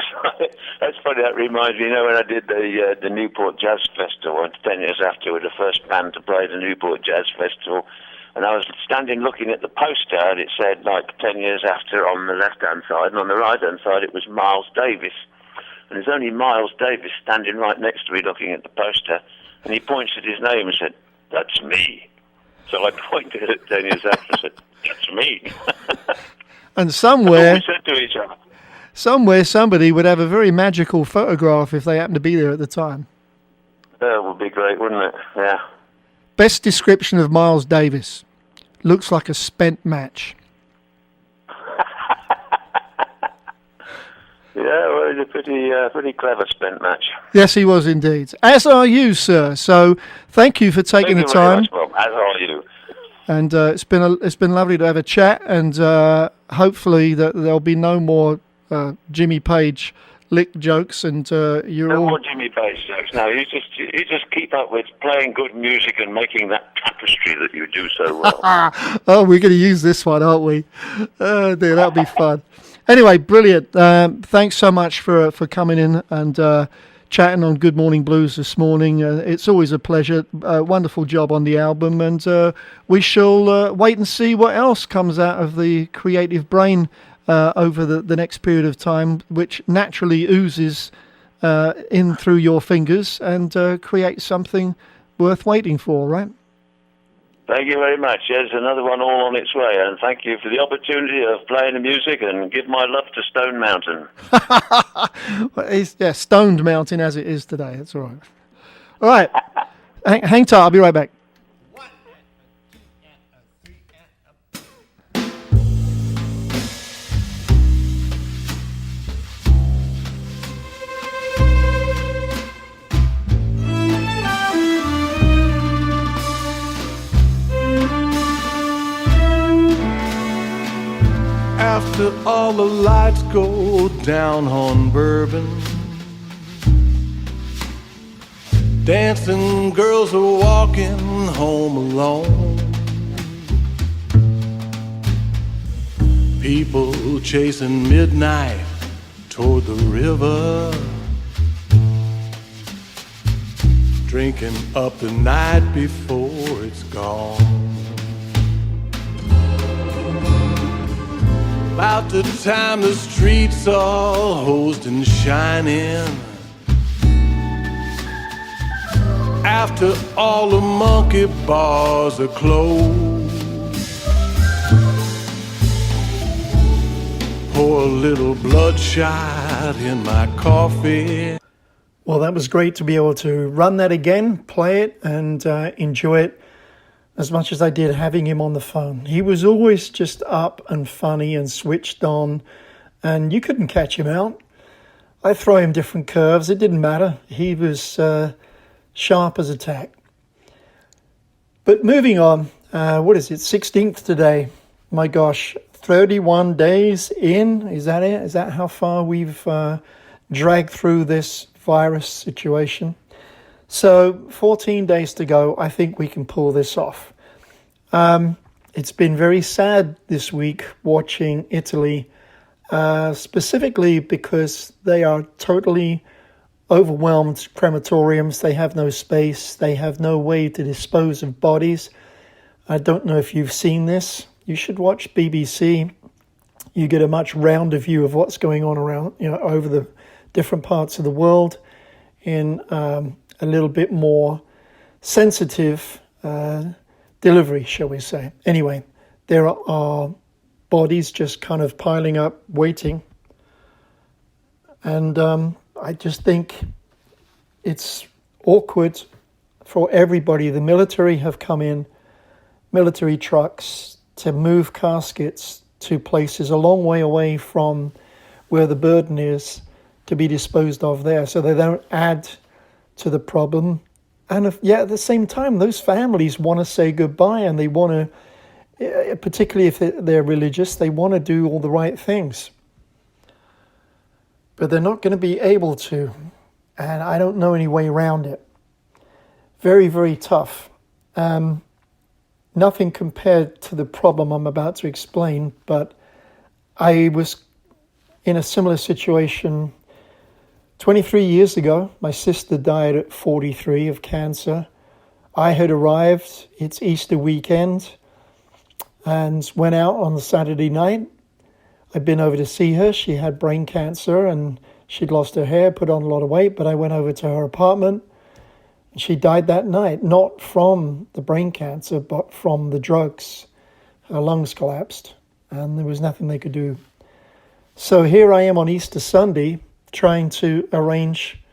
That's funny, that reminds me, you know, when I did the Newport Jazz Festival, 10 years after, we were the first band to play the Newport Jazz Festival, and I was standing looking at the poster, and it said, like, 10 years after on the left-hand side, and on the right-hand side it was Miles Davis. And there's only Miles Davis standing right next to me looking at the poster, and he points at his name and said, "That's me." So I pointed at it 10 years after and said, "That's me." And somewhere... we said to each other. Somewhere somebody would have a very magical photograph if they happened to be there at the time. That would be great, wouldn't it? Yeah. Best description of Miles Davis. Looks like a spent match. Yeah, well, he's a pretty clever spent match. Yes, he was indeed. As are you, sir. So thank you for taking the time. Thank you very much, Bob. As are you. And it's been lovely to have a chat, and hopefully that there'll be no more Jimmy Page lick jokes, and you're no all... more Jimmy Page jokes. No, you just keep up with playing good music and making that tapestry that you do so well. Oh, we're going to use this one, aren't we? Oh dear, that'll be fun. Anyway, brilliant. Thanks so much for coming in and chatting on Good Morning Blues this morning. It's always a pleasure. Wonderful job on the album, and we shall wait and see what else comes out of the creative brain over the next period of time, which naturally oozes in through your fingers and creates something worth waiting for, right? Thank you very much. There's another one all on its way, and thank you for the opportunity of playing the music, and give my love to Stone Mountain. Well, it's Stoned Mountain as it is today. That's all right. All right. Hang tight. I'll be right back. After all the lights go down on Bourbon, dancing girls are walking home alone. People chasing midnight toward the river, drinking up the night before it's gone. About the time the streets all hosed and shining, after all the monkey bars are closed, pour a little bloodshot in my coffee. Well, that was great to be able to run that again, play it, and enjoy it as much as I did having him on the phone. He was always just up and funny and switched on, and you couldn't catch him out. I throw him different curves, it didn't matter. He was sharp as a tack. But moving on, what is it, 16th today? My gosh, 31 days in, is that it? Is that how far we've dragged through this virus situation? So 14 days to go. I think we can pull this off. It's been very sad this week watching Italy, specifically because they are totally overwhelmed crematoriums. They have no space. They have no way to dispose of bodies. I don't know if you've seen this. You should watch BBC. You get a much rounder view of what's going on around, over the different parts of the world in a little bit more sensitive delivery, shall we say. Anyway, there are bodies just kind of piling up, waiting. And I just think it's awkward for everybody. The military have come in, military trucks, to move caskets to places a long way away from where the burden is to be disposed of there, so they don't add to the problem. And at the same time, those families want to say goodbye, and they want to, particularly if they're religious, they want to do all the right things. But they're not going to be able to, and I don't know any way around it. Very, very tough. Nothing compared to the problem I'm about to explain, but I was in a similar situation 23 years ago. My sister died at 43 of cancer. I had arrived, it's Easter weekend, and went out on the Saturday night. I'd been over to see her. She had brain cancer and she'd lost her hair, put on a lot of weight, but I went over to her apartment. She died that night, not from the brain cancer, but from the drugs. Her lungs collapsed, and there was nothing they could do. So here I am on Easter Sunday, trying to arrange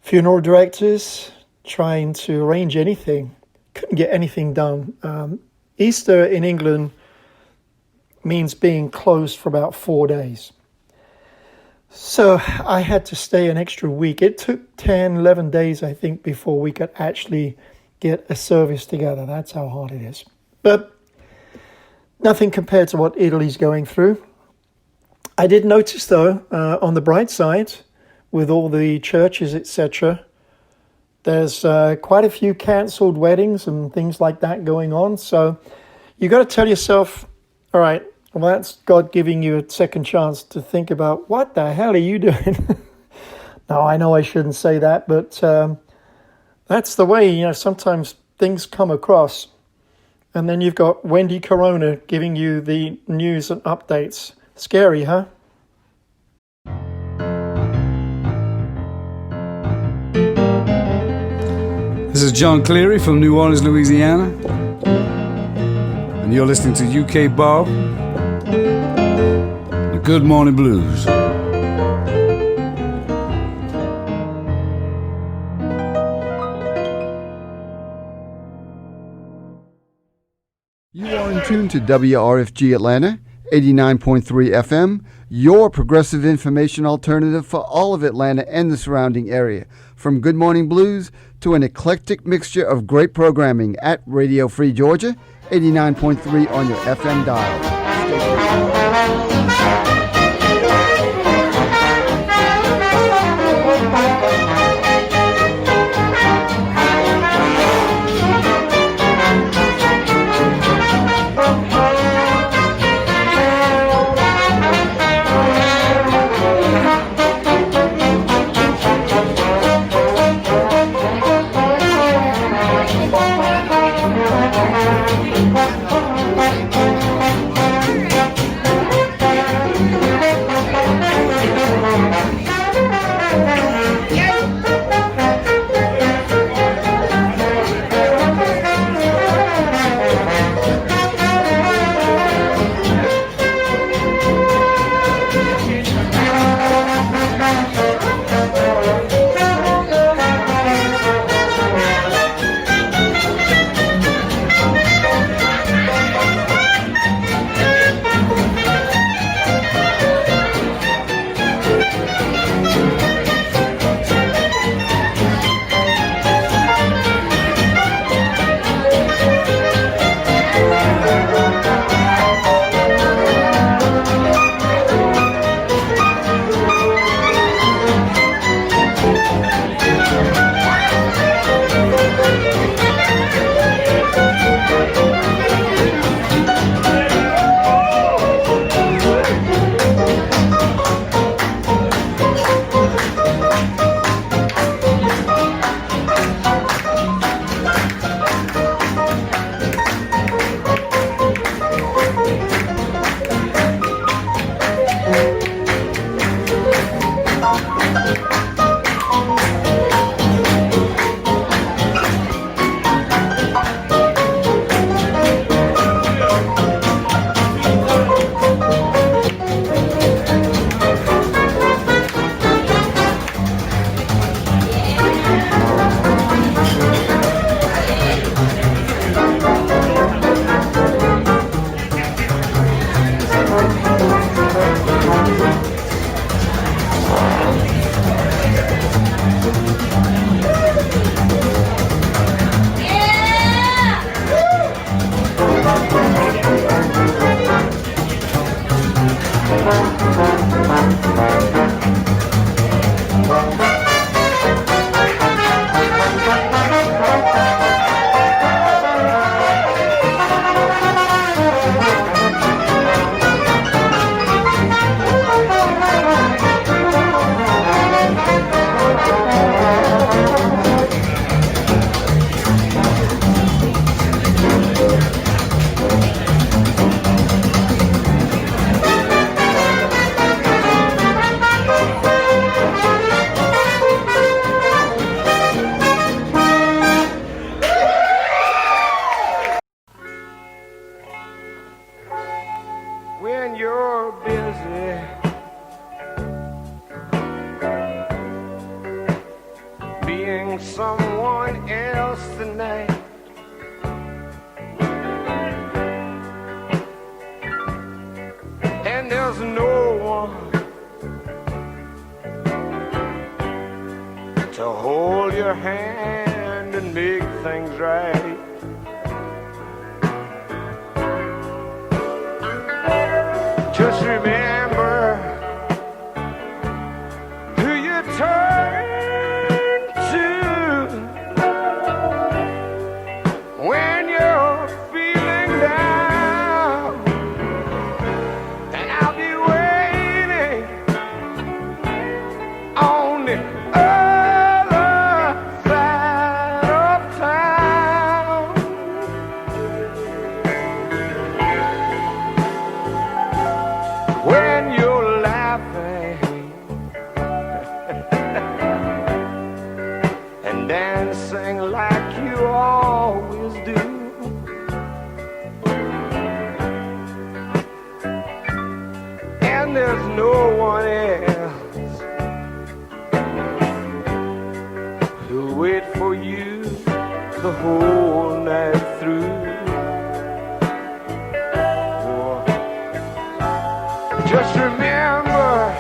funeral directors, trying to arrange anything. Couldn't get anything done. Easter in England means being closed for about 4 days. So I had to stay an extra week. It took 10, 11 days, I think, before we could actually get a service together. That's how hard it is. But nothing compared to what Italy's going through. I did notice, though, on the bright side, with all the churches, etc., there's quite a few cancelled weddings and things like that going on. So you got to tell yourself, all right, well, that's God giving you a second chance to think about, what the hell are you doing? Now, I know I shouldn't say that, but that's the way, sometimes things come across. And then you've got Wendy Corona giving you the news and updates. Scary, huh? This is John Cleary from New Orleans, Louisiana. And you're listening to UK Bob, the Good Morning Blues. You are in tune to WRFG Atlanta, 89.3 FM, your progressive information alternative for all of Atlanta and the surrounding area. From Good Morning Blues to an eclectic mixture of great programming at Radio Free Georgia, 89.3 on your FM dial. when you're busy. Being someone else tonight. And there's no one to hold your hand and make things right. Just remember who you turn to when you're feeling down. And I'll be waiting on the other side of town. When you're laughing and dancing like you always do. And there's no one else who'll wait for you the whole night through. Just remember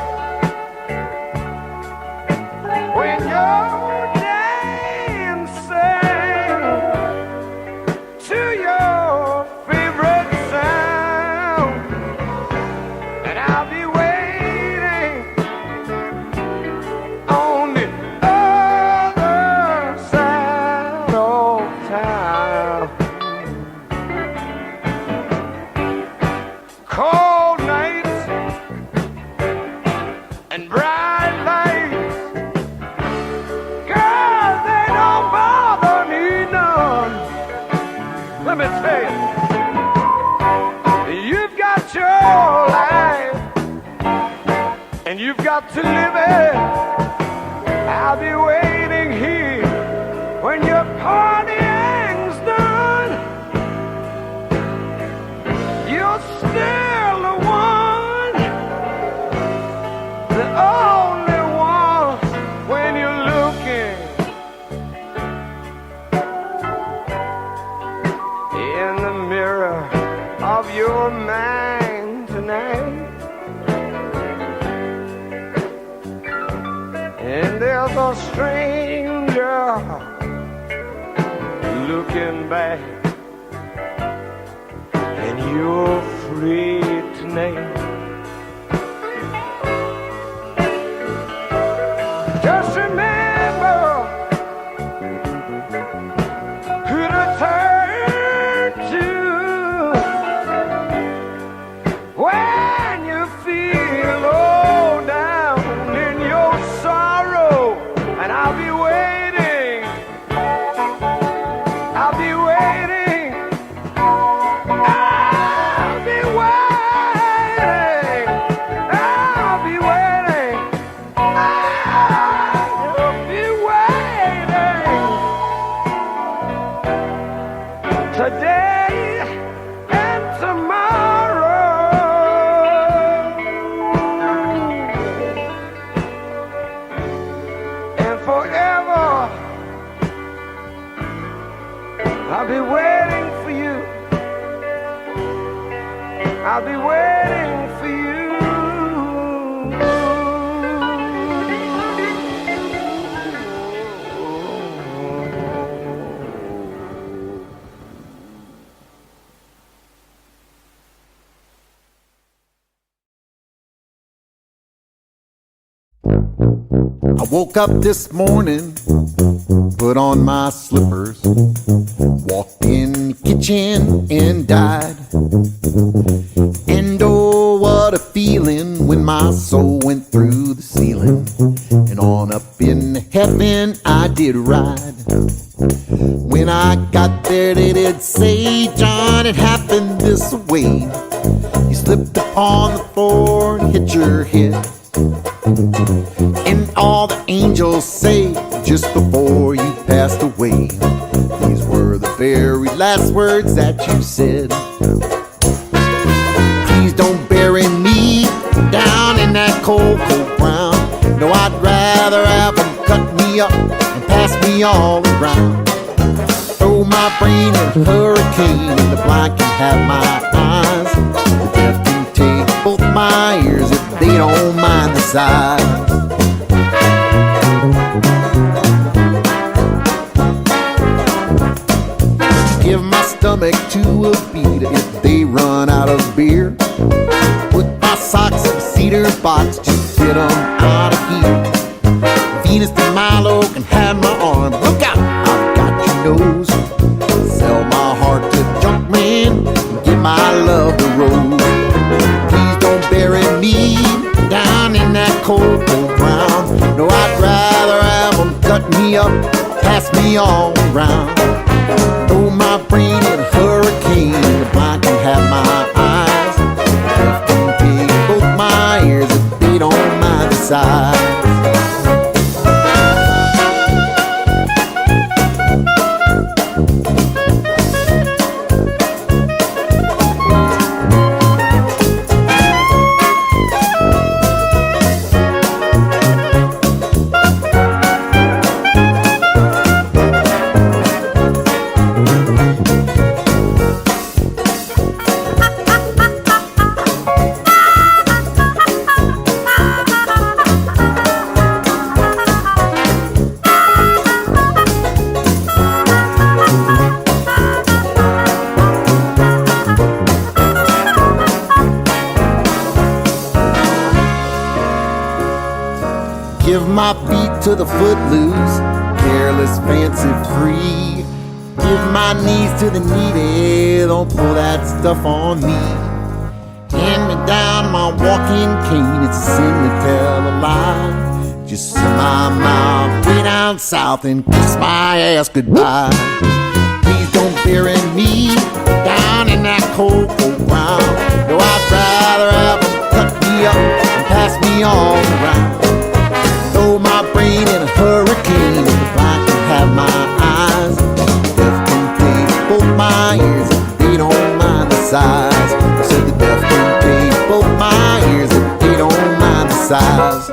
when you're dancing to your favorite sound, and I'll be waiting on the other side of town. Cold nights and bright lights, girl, they don't bother me none. Let me tell you, you've got your life and you've got to live it. I'll be waiting here when your partying's done. You're still the one, the only one, when you're looking in the mirror of your mind tonight. And there's a stranger looking back, and you're free tonight. Just remember who to turn to when you feel low down in your sorrow. And I'll be waiting, I'll be waiting, I'll be waiting, I'll be waiting, I'll be waiting today and tomorrow and forever. I'll be waiting for you. I'll be waiting for you. I woke up this morning, put on my slippers, walked in the kitchen and died. And oh, what a feeling when my soul went through the ceiling and on up in heaven I did ride. When I got there they did say, John, it happened this way. You slipped upon the floor and hit your head. And all the angels say just before you passed away, these were the very last words that you said. Please don't bury cocoa brown. No, I'd rather have them cut me up and pass me all around. Throw my brain in a hurricane and the blind can have my eyes. The deaf can take both my ears if they don't mind the size. Give my stomach to a beat if they run out of beer. Put my socks in a cedar box to get them out of here. Venus de Milo can have my arm. Look out, I've got your nose. Sell my heart to Junkman and give my love to Rose. Please don't bury me down in that cocoa brown. No, I'd rather have them cut me up, pass me all around. Throw my brain in a hurricane, the blind can have my eyes. The deaf can take both my ears if they don't mind the size. Give my feet to the footloose, careless, fancy free. Give my knees to the needy, don't pull that stuff on me. Hand me down my walking cane, it's a sin to tell a lie. Just sit my mouth way down south and kiss my ass goodbye. Please don't bury me down in that cocoa brown. No, I'd rather have them cut me up and pass me all around. Throw my brain in a hurricane, if the blind can have my eyes. The deaf can take both my ears if they don't mind the size. I said the deaf can take both my ears if they don't mind the size.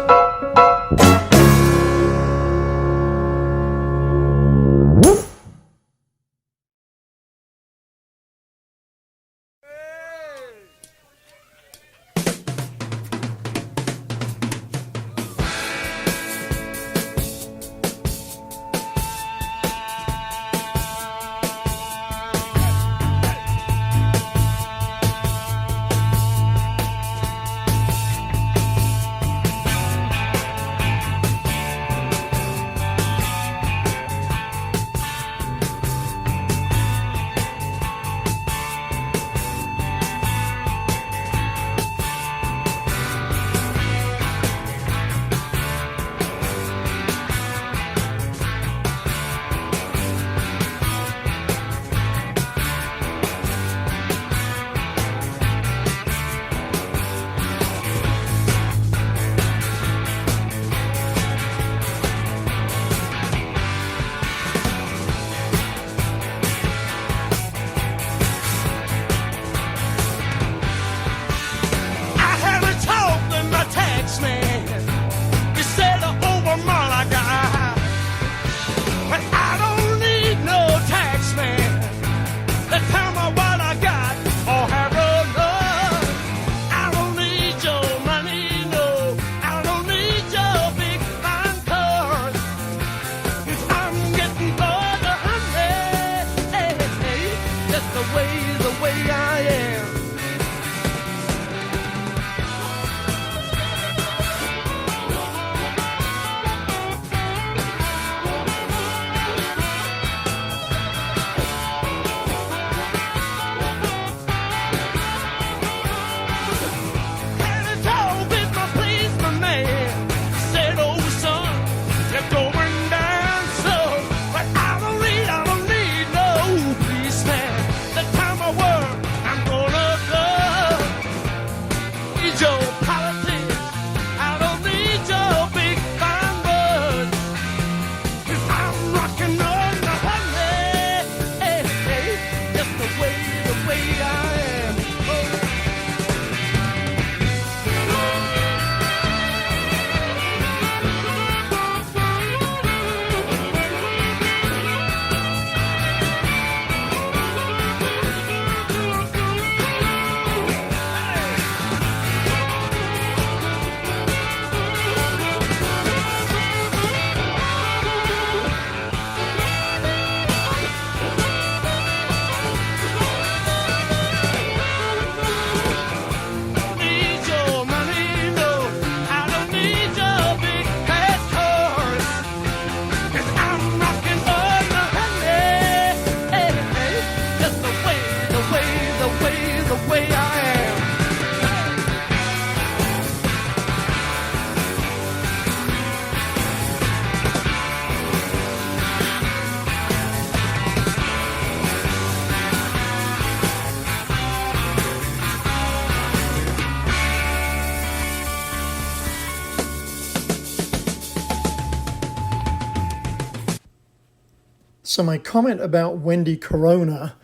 So my comment about Wendy Corona,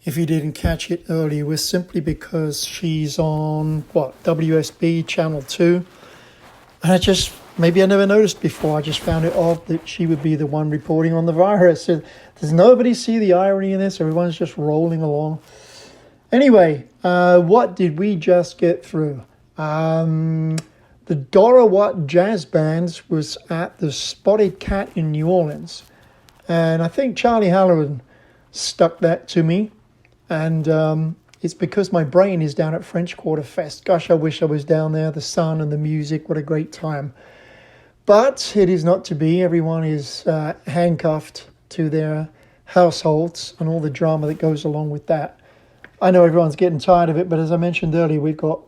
if you didn't catch it earlier, was simply because she's on, WSB Channel 2. And maybe I never noticed before. I just found it odd that she would be the one reporting on the virus. Does nobody see the irony in this? Everyone's just rolling along. Anyway, what did we just get through? The Dora Watt Jazz Band was at the Spotted Cat in New Orleans. And I think Charlie Halloran stuck that to me. And it's because my brain is down at French Quarter Fest. Gosh, I wish I was down there. The sun and the music, what a great time. But it is not to be. Everyone is handcuffed to their households and all the drama that goes along with that. I know everyone's getting tired of it, but as I mentioned earlier, we've got,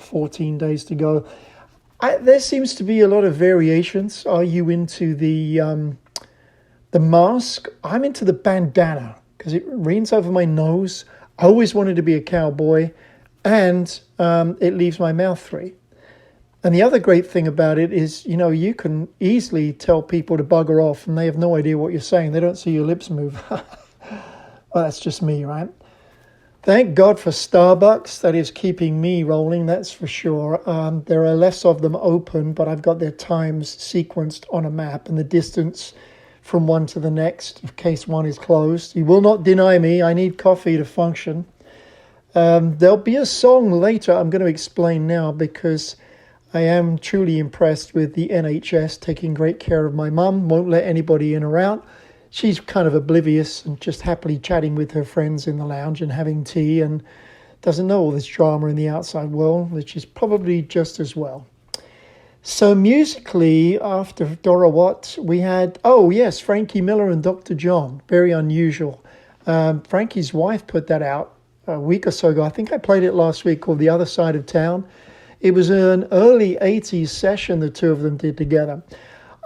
14 days to go. There seems to be a lot of variations. Are you into the mask? I'm into the bandana because it rains over my nose. I always wanted to be a cowboy, and it leaves my mouth free. And the other great thing about it is, you can easily tell people to bugger off, and they have no idea what you're saying. They don't see your lips move. Well, that's just me, right? Thank God for Starbucks. That is keeping me rolling, that's for sure. There are less of them open, but I've got their times sequenced on a map and the distance from one to the next in case one is closed. You will not deny me. I need coffee to function. There'll be a song later I'm going to explain now because I am truly impressed with the NHS taking great care of my mum. Won't let anybody in or out. She's kind of oblivious and just happily chatting with her friends in the lounge and having tea and doesn't know all this drama in the outside world, which is probably just as well. So musically, after Dora Watt, we had, Frankie Miller and Dr. John. Very unusual. Frankie's wife put that out a week or so ago. I think I played it last week, called The Other Side of Town. It was an early 80s session the two of them did together.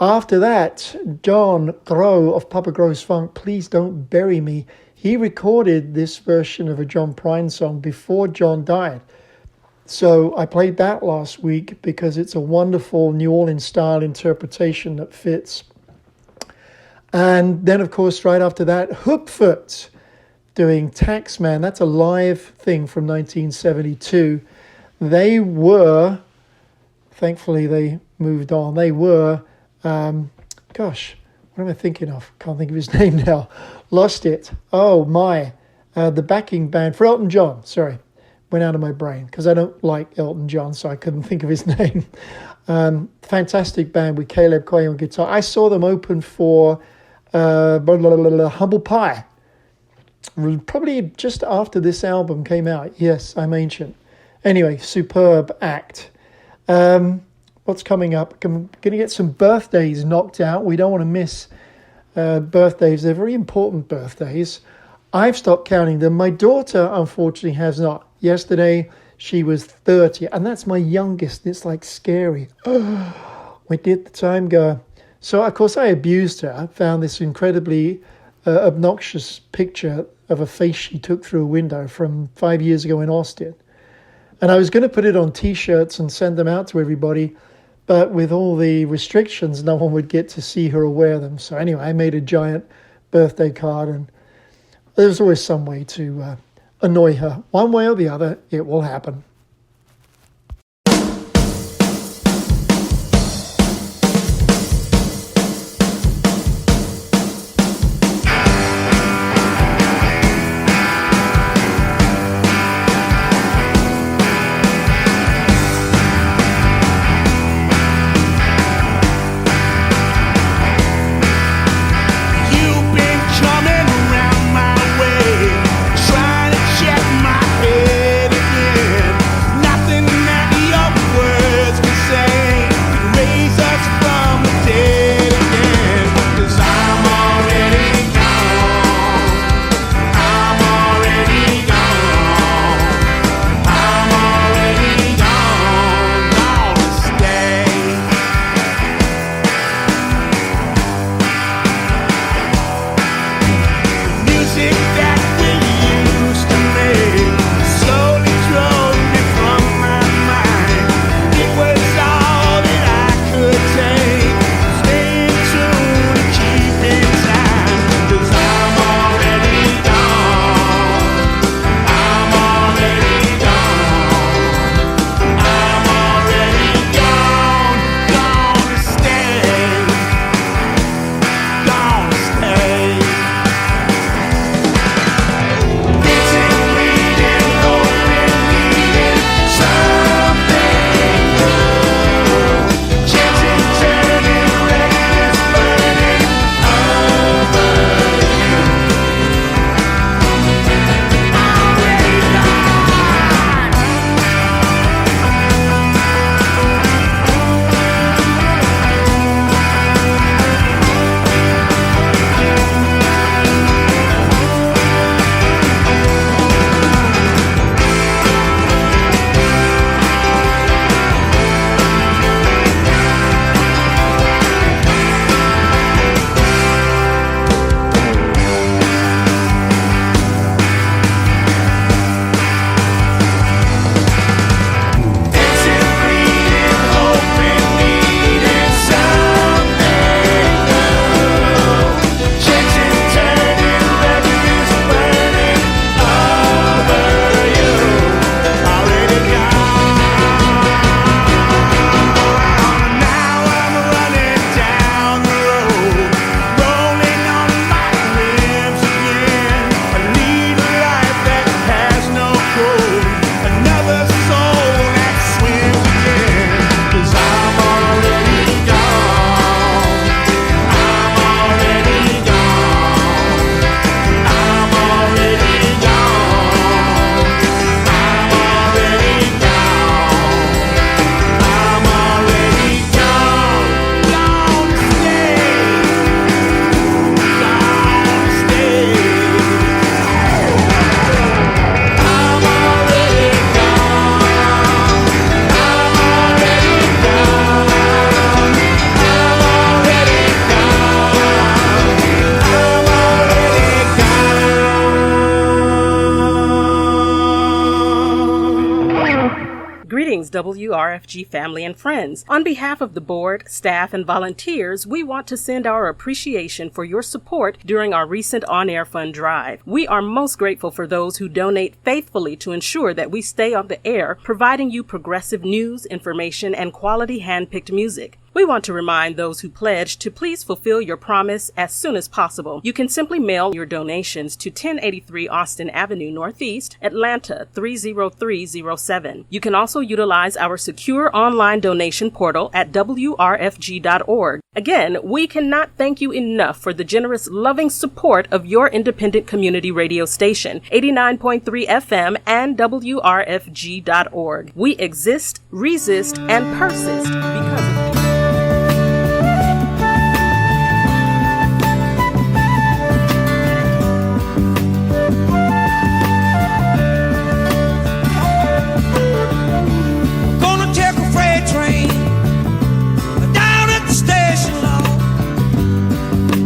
After that, John Groh of Papa Groh's Funk, Please Don't Bury Me, he recorded this version of a John Prine song before John died. So I played that last week because it's a wonderful New Orleans-style interpretation that fits. And then, of course, right after that, Hoopfoot doing Taxman. That's a live thing from 1972. They were, thankfully they moved on, they were, what am I thinking of? Can't think of his name now. Lost it. Oh, my. The backing band for Elton John, sorry. Went out of my brain because I don't like Elton John, so I couldn't think of his name. Fantastic band with Caleb Coy on guitar. I saw them open for Humble Pie, probably just after this album came out. Yes, I'm ancient. Anyway, superb act. What's coming up? I'm going to get some birthdays knocked out. We don't want to miss birthdays. They're very important birthdays. I've stopped counting them. My daughter, unfortunately, has not. Yesterday, she was 30, and that's my youngest. It's like scary. Where did the time go? So, of course, I abused her. I found this incredibly obnoxious picture of a face she took through a window from 5 years ago in Austin. And I was going to put it on T-shirts and send them out to everybody, but with all the restrictions, no one would get to see her or wear them. So anyway, I made a giant birthday card, and there's always some way to annoy her. One way or the other, it will happen. Trying to check my head again. Greetings, WRFG family and friends. On behalf of the board, staff, and volunteers, we want to send our appreciation for your support during our recent on-air fund drive. We are most grateful for those who donate faithfully to ensure that we stay on the air, providing you progressive news, information, and quality hand-picked music. We want to remind those who pledged to please fulfill your promise as soon as possible. You can simply mail your donations to 1083 Austin Avenue Northeast, Atlanta 30307. You can also utilize our secure online donation portal at wrfg.org. Again, we cannot thank you enough for the generous, loving support of your independent community radio station, 89.3 FM and wrfg.org. We exist, resist, and persist because of you.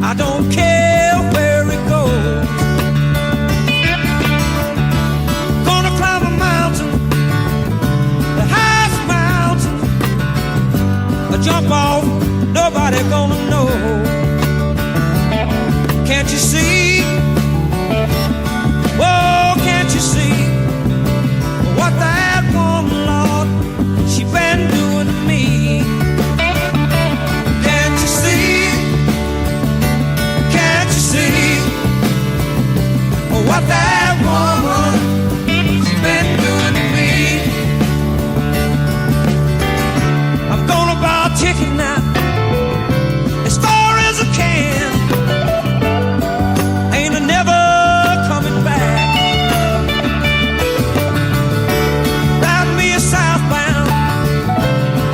I don't care where it goes. Gonna climb a mountain, the highest mountain. I jump off, nobody gonna know. Can't you see? Oh, can't you see what that woman, Lord, she been doing to me? Can't you see? What that woman she's been doing to me. I'm gonna buy a ticket now, as far as I can. Ain't I never coming back. Ride me a southbound,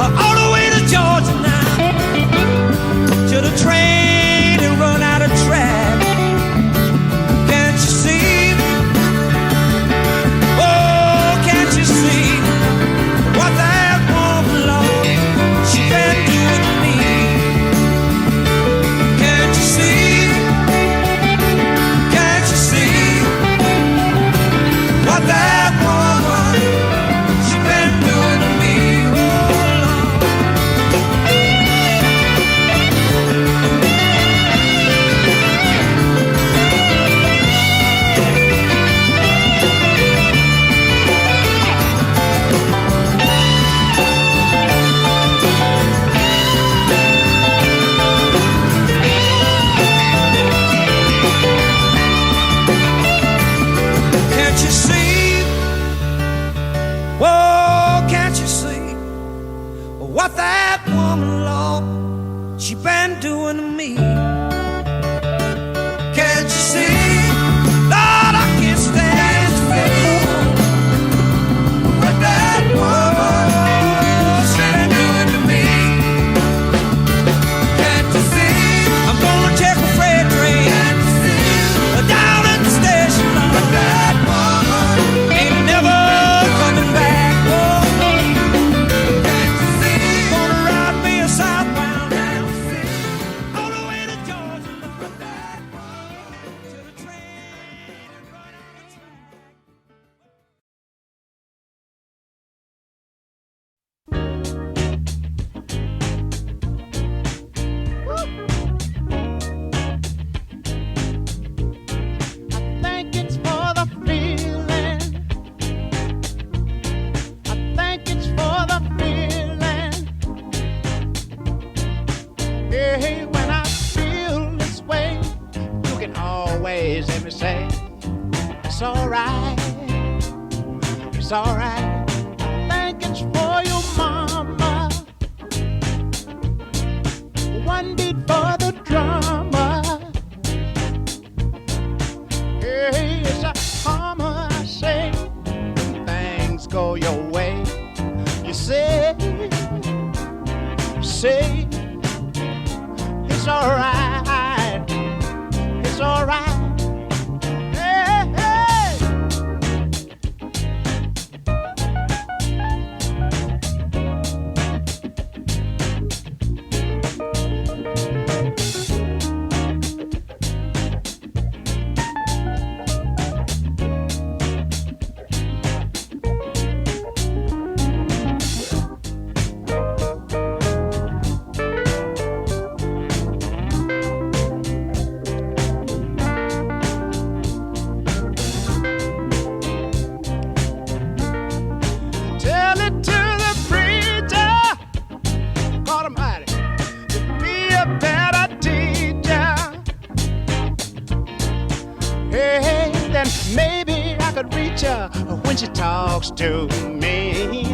all the way to Georgia now, till the train and run out of track. What that woman, Lord, she been doing to me. Can't you see? Lord, I can't stand still. What that woman, she been doing to me. Can't you see? I'm gonna take a freight train down at the station, Lord. What that woman ain't never coming back. It's alright. I think it's for your mama. One beat for the drama. Hey, it's a karma, I say. Things go your way. You say it's alright. It's alright. when she talks to me.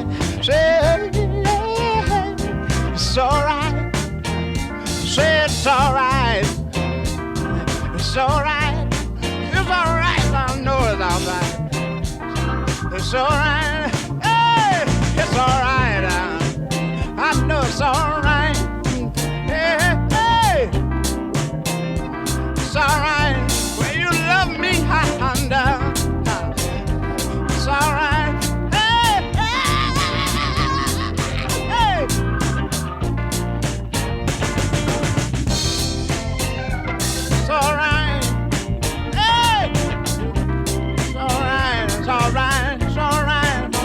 Say, it's alright. Say it's alright. It's alright. It's alright. I know it's alright. It's alright. Hey, it's alright. I know it's alright. Hey, hey. It's alright. When you love me, Honda. It's alright. Hey, hey, hey. It's alright. Hey. It's alright. It's alright. It's alright. It's alright. It's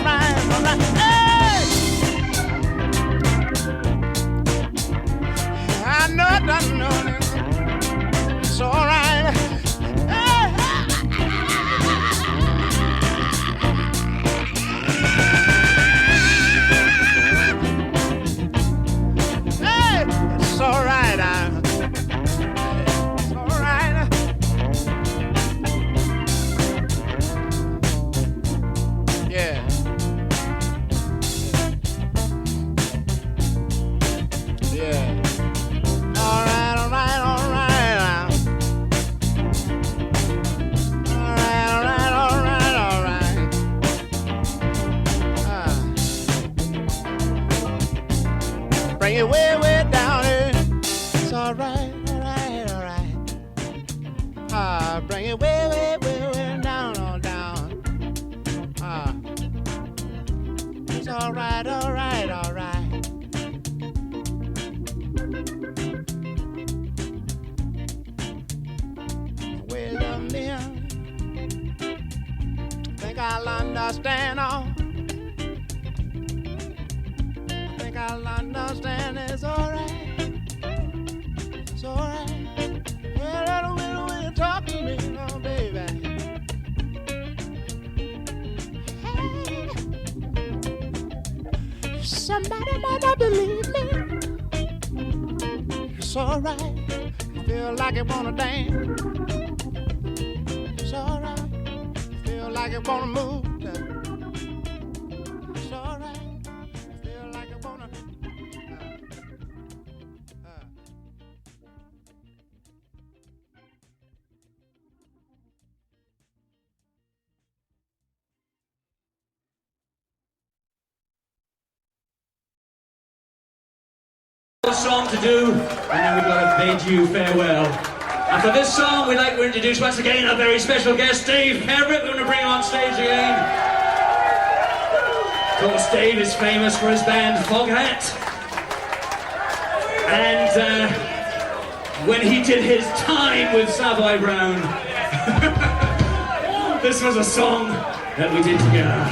alright. Hey. I know it doesn't know it. It's alright. It's alright. It's alright. Yeah. Yeah. Alright, alright, alright. Alright, alright, alright, alright. Bring it way, way down here. It's alright, alright, alright. Bring it way, way, way, way down, on down. It's alright, alright, alright. Well, me, think I'll understand all. Think I'll understand. It's alright. It's alright. Well, I don't know when you talk to me, no, baby. Hey, somebody might not believe me. It's alright. I feel like it wanna dance. It's alright. I feel like it wanna move. It's alright. I feel like it wanna. Song to do, and then we've got to bid you farewell. After this song, we'd like to introduce once again our very special guest, Dave Everett. We're going to bring him on stage again. Of course, Dave is famous for his band Foghat. And when he did his time with Savoy Brown, this was a song that we did together.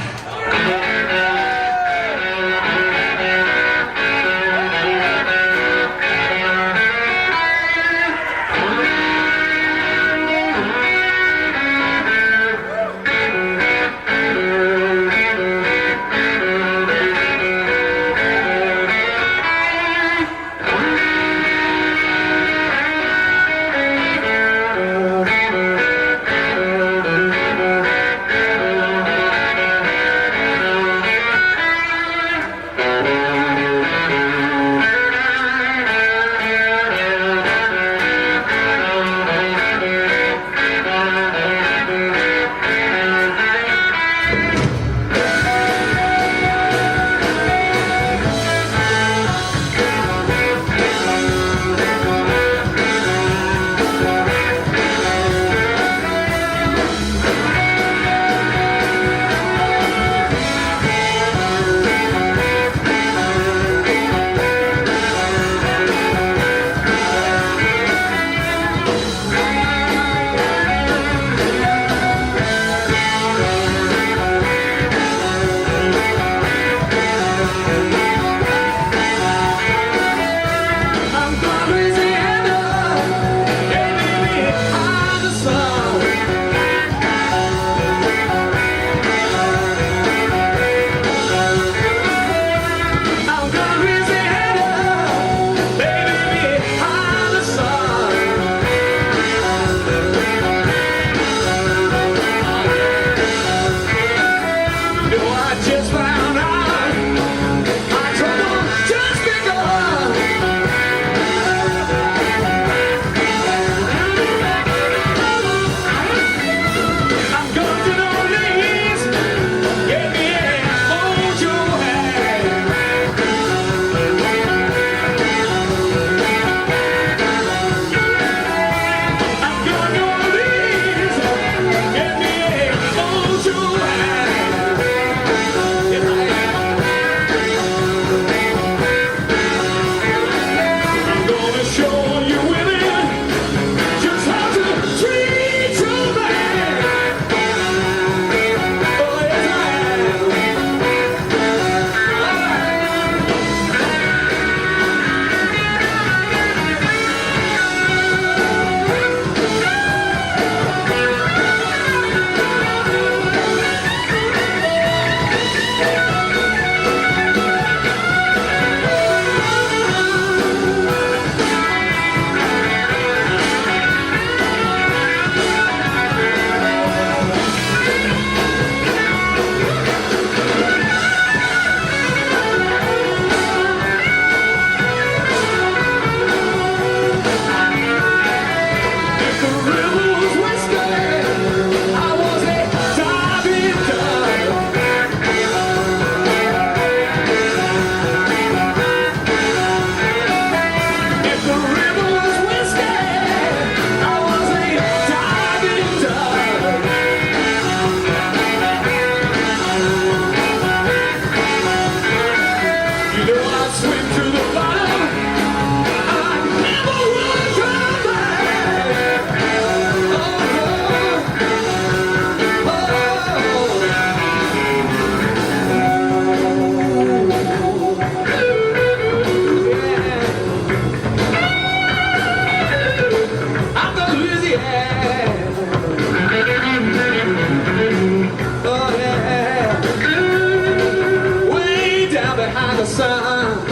behind the sun.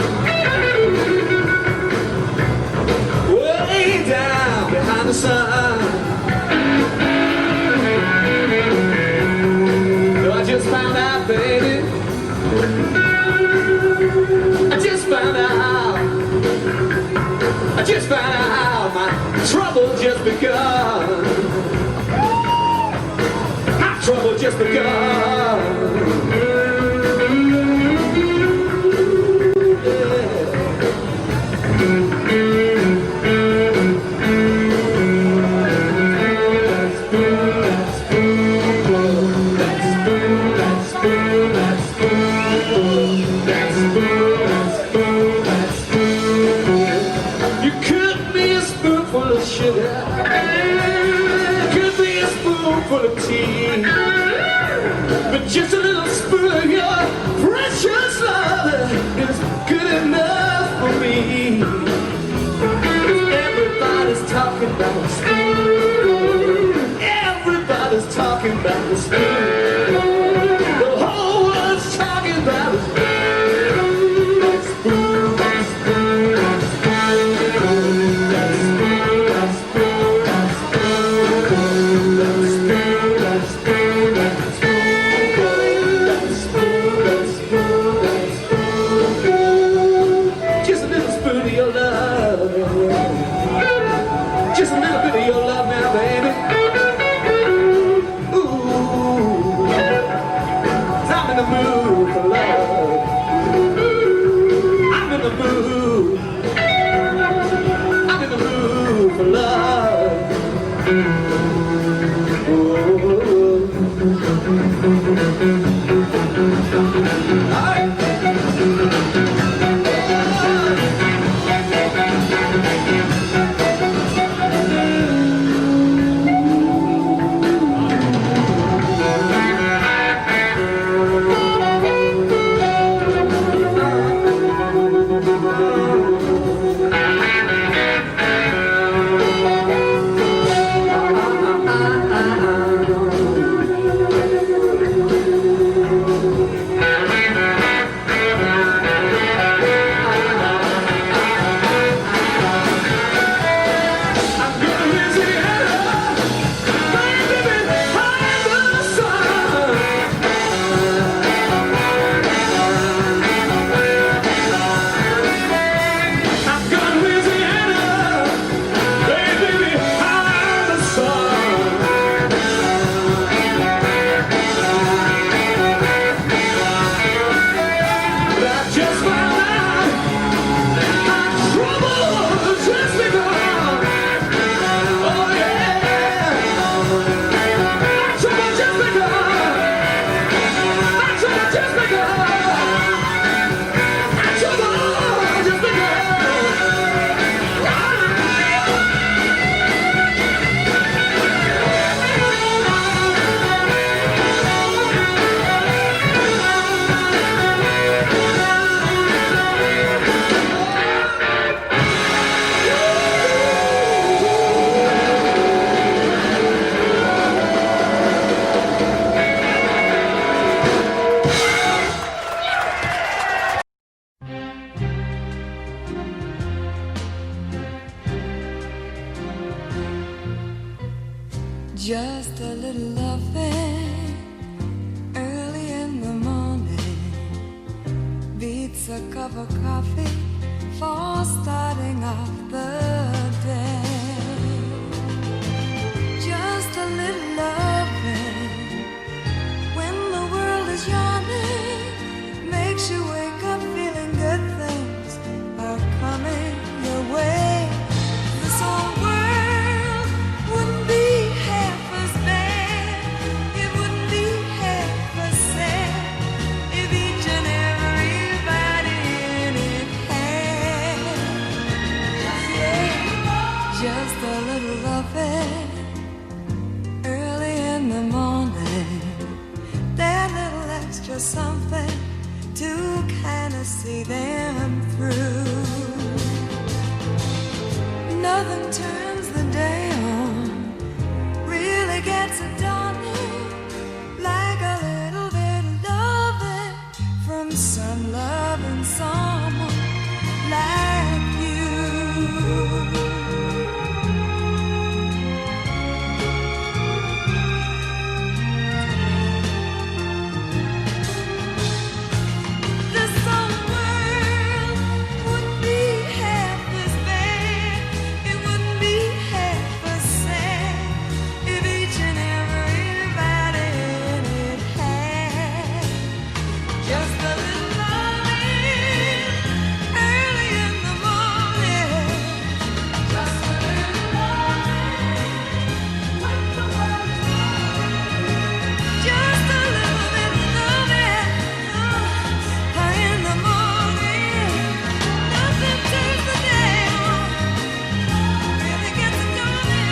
Way down behind the sun. I just found out, baby. I just found out. I just found out my trouble just begun. My trouble just begun. Full of tea, but just a little spoon of your precious love is good enough for me. Everybody's talking about the spoon. Everybody's talking about the spoon. The whole world's talking about the spoon. Just a little loving early in the morning beats a cup of coffee for starting off the day. Just a little loving when the world is yawning makes you wake up feeling good things are coming your way. This whole world wouldn't be half as bad, it wouldn't be half as sad if each and everybody in it had, yeah, just a little loving early in the morning, that little extra something to kind of see them through. Nothing turns the day on, really gets it done like a little bit of loving from someone. I'm loving someone like you. This whole world wouldn't be half as bad. It wouldn't be half as sad if each and everybody in it had just a little loving early in the morning. Just a little loving when the world is gone. Just a little bit of loving in the morning. Nothing turns the day on. Really gets it going.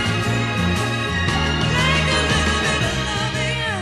Like a little bit of loving.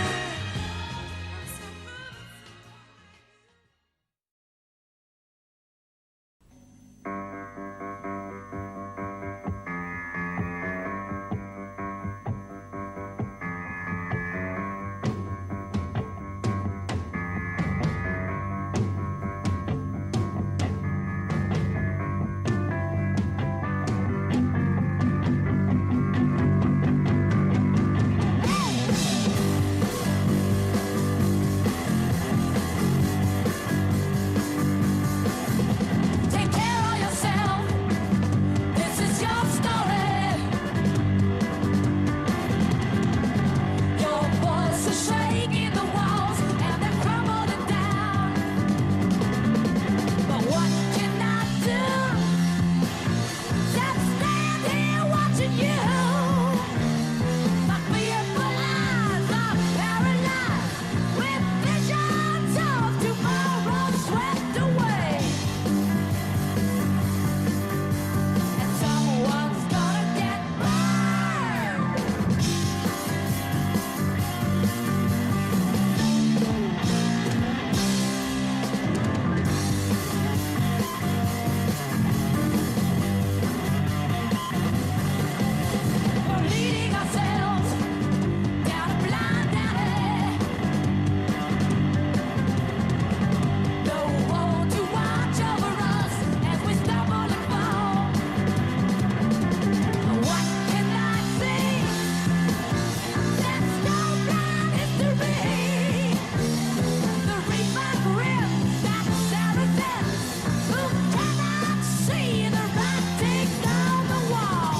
Take care of yourself. This is your story. Your voice is shaking the walls and they're crumbling down. But what can I do? Just stand here watching you. My fearful eyes are paralyzed with visions of tomorrow swept away. And someone's gonna get burned. We're leading ourselves down a blind alley. No one to watch over us as we stumble and fall. What can I see? That's no blind history. The reaper grip that Saracens who cannot see the writings on the wall.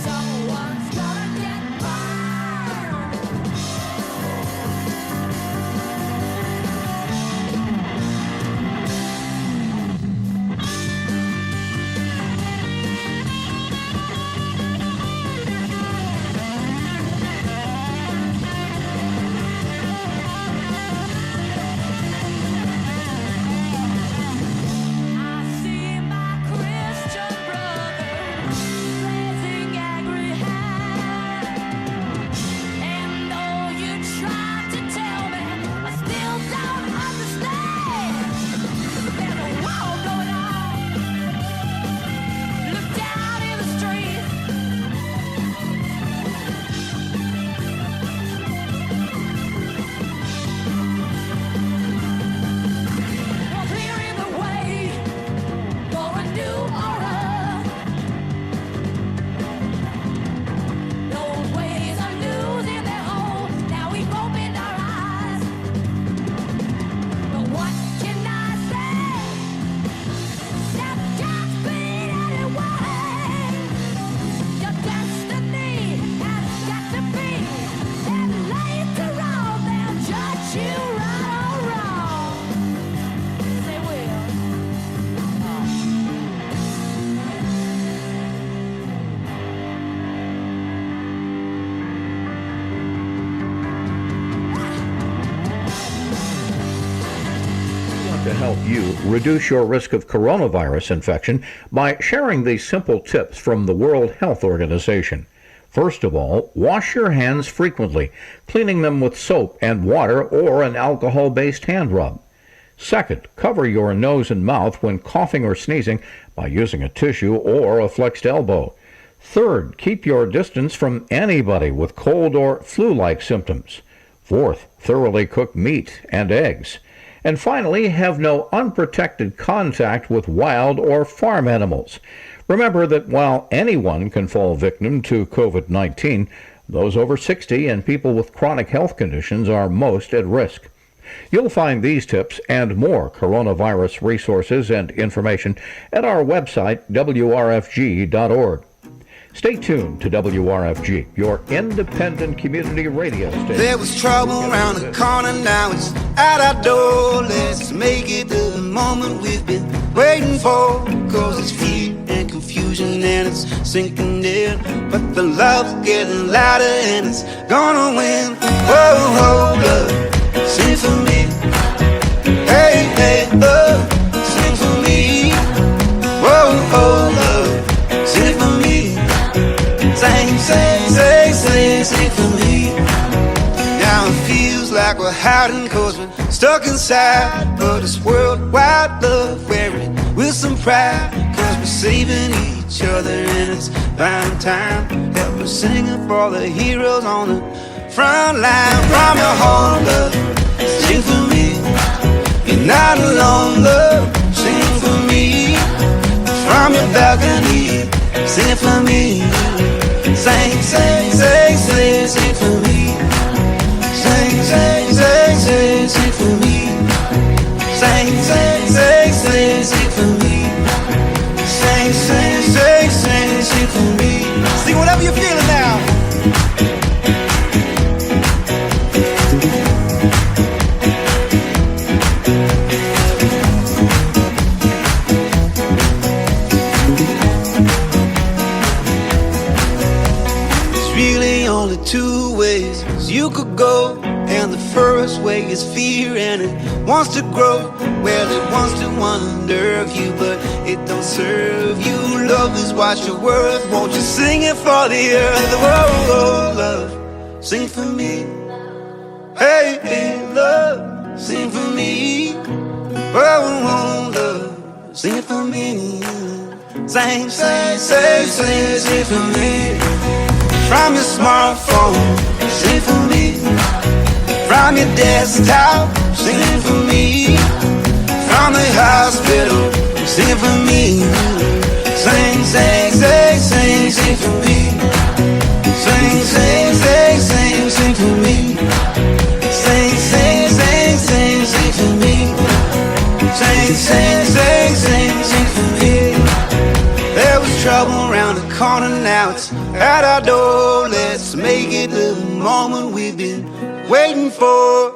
Someone's gonna get burned. I see my Christian brother raising angry hand. And though you tried to tell me, I still don't understand. There's a war going on. Look down in the street. We're clearing the way for a new aura. The old ways are losing their hold. Now we've opened our eyes. But what can I say? That can't be anyway. Your destiny has got to be. And later on they'll judge you right or wrong. They will. To help you reduce your risk of coronavirus infection by sharing these simple tips from the World Health Organization. First of all, wash your hands frequently, cleaning them with soap and water or an alcohol-based hand rub. Second, cover your nose and mouth when coughing or sneezing by using a tissue or a flexed elbow. Third, keep your distance from anybody with cold or flu-like symptoms. Fourth, thoroughly cook meat and eggs. And finally, have no unprotected contact with wild or farm animals. Remember that while anyone can fall victim to COVID-19, those over 60 and people with chronic health conditions are most at risk. You'll find these tips and more coronavirus resources and information at our website, wrfg.org. Stay tuned to WRFG, your independent community radio station. There was trouble around the corner, now it's at our door. Let's make it to the moment we've been waiting for. Cause it's fear and confusion and it's sinking in. But the love's getting louder and it's gonna win. Whoa, whoa, love, sing for me. Hey, hey, love, sing for me. Whoa, whoa, love, sing for me. Sing, sing, sing, sing, sing for me. Now it feels like we're hiding cause we're stuck inside. But it's worldwide love, wear it with some pride. Cause we're saving each other and it's fine time that we're singing for the heroes on the front line. From your home, love, sing for me. You're not alone, love, sing for me. From your balcony, sing for me. Sing, sing, sing, sing, sing for me. Sing, sing, sing, sing, sing for me. Sing, sing, sing, sing, sing for me. Sing, sing, sing, sing, sing for me. Sing whatever you're feeling now. Only two ways you could go, and the first way is fear and it wants to grow. Well, it wants to unnerve you, but it don't serve you. Love is what you're worth, won't you sing it for the earth? Whoa, whoa, love, sing for me. Hey, hey, love, sing for me. Whoa, whoa, love, sing it for me. Sing, sing, sing, sing, sing for me. From your smartphone, sing for me. From your desktop, sing for me. From the hospital, sing for me. Sing, sing, sing, sing, sing for me. Sing, sing, sing, sing, sing for me. Sing, sing, sing, sing, sing for me. Sing, sing, sing, sing, sing for me. There was trouble around the corner, now it's at our door. Let's make it the moment we've been waiting for.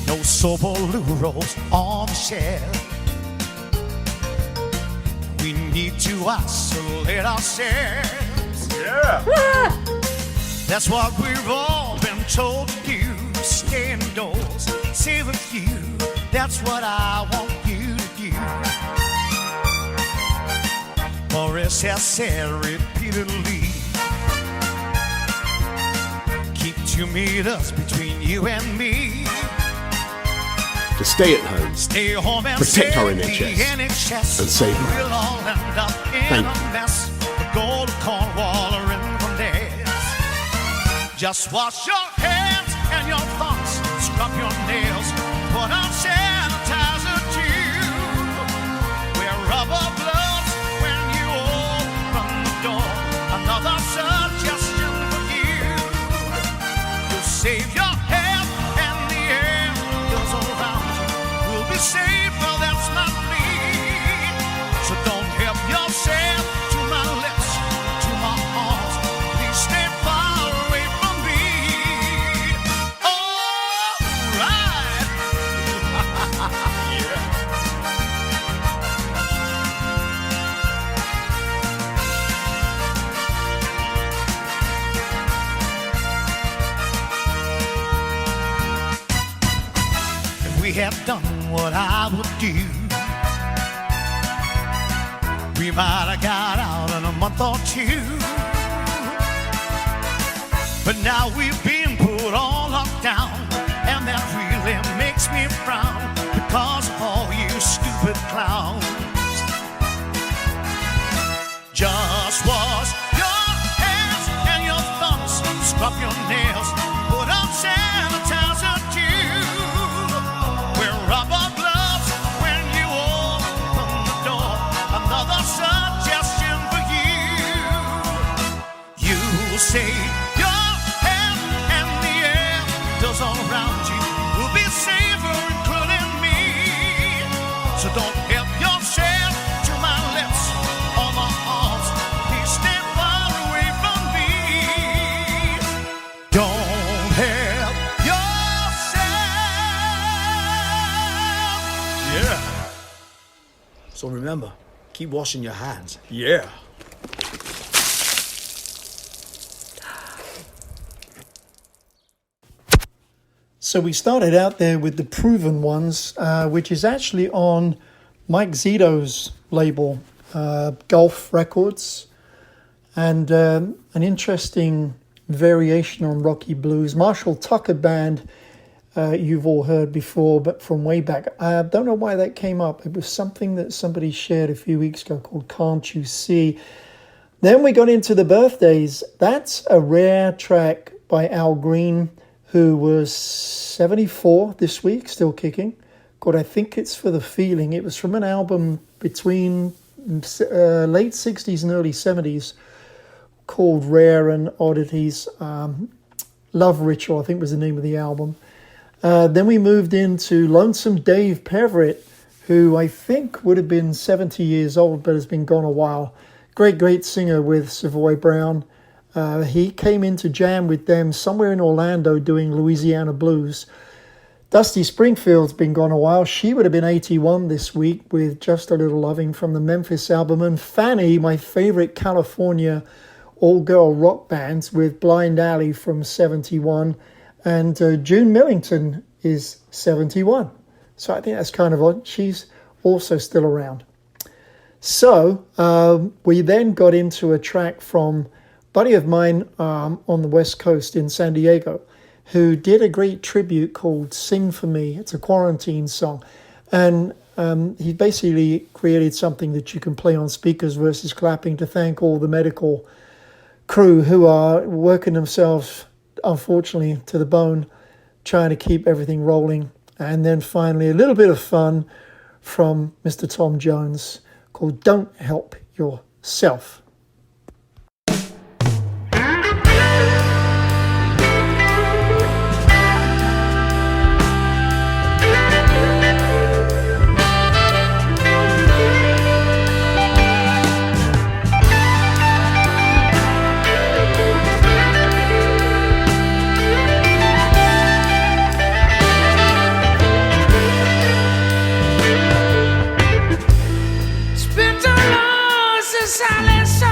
No Subaru rolls on the shelf. We need to isolate ourselves. Yeah. That's what we've all been told to do. Stay indoors, save a few. That's what I want you to do. Morris has said repeatedly, keep 2 meters between you and me. To stay at home, Stay home and protect our save the NHS, and save money. We'll all end up in Thank a mess. The gold of Cornwall or Inverness. Just wash your hands and your thoughts. Scrub your nails. Put on sanitizer too. Wear rubber gloves when you open the door. Another suggestion for you. You'll save your health and the air goes around. We'll be safe, well that's my plea. So don't help yourself to my lips, to my arms. Please stay far away from me. All right. Yeah. If we had done what I would do, we might have got out in a month or two. But now we've been put on lockdown. me frown because of all you stupid clowns. Just wash your hands and your thumbs, scrub your nails, put on sanitizer too. Wear rubber gloves when you open the door. Another suggestion for you. You say your hand and the air does all around you will be safer, including me. So don't help yourself to my lips or my arms. Please stay far away from me. Don't help yourself. Yeah. So remember, keep washing your hands. Yeah. So we started out there with the Proven Ones, which is actually on Mike Zito's label, Gulf Records, and an interesting variation on Rocky Blues. Marshall Tucker Band, you've all heard before, but from way back. I don't know why that came up. It was something that somebody shared a few weeks ago called Can't You See? Then we got into the birthdays. That's a rare track by Al Green, who was 74 this week, still kicking. God, I think it's For the Feeling. It was from an album between late 60s and early 70s called Rare and Oddities. Love Ritual, I think, was the name of the album. Then we moved into Lonesome Dave Peverett, who I think would have been 70 years old, but has been gone a while. Great singer with Savoy Brown. He came in to jam with them somewhere in Orlando doing Louisiana blues. Dusty Springfield's been gone a while. She would have been 81 this week with Just a Little Loving from the Memphis album. And Fanny, my favorite California all-girl rock band, with Blind Alley from 71. And June Millington is 71. So I think that's kind of odd. She's also still around. So we then got into a track from buddy of mine on the West Coast in San Diego, who did a great tribute called Sing For Me. It's a quarantine song. And he basically created something that you can play on speakers versus clapping to thank all the medical crew who are working themselves, unfortunately, to the bone, trying to keep everything rolling. And then finally, a little bit of fun from Mr. Tom Jones called Don't Help Yourself. Spent a long silence.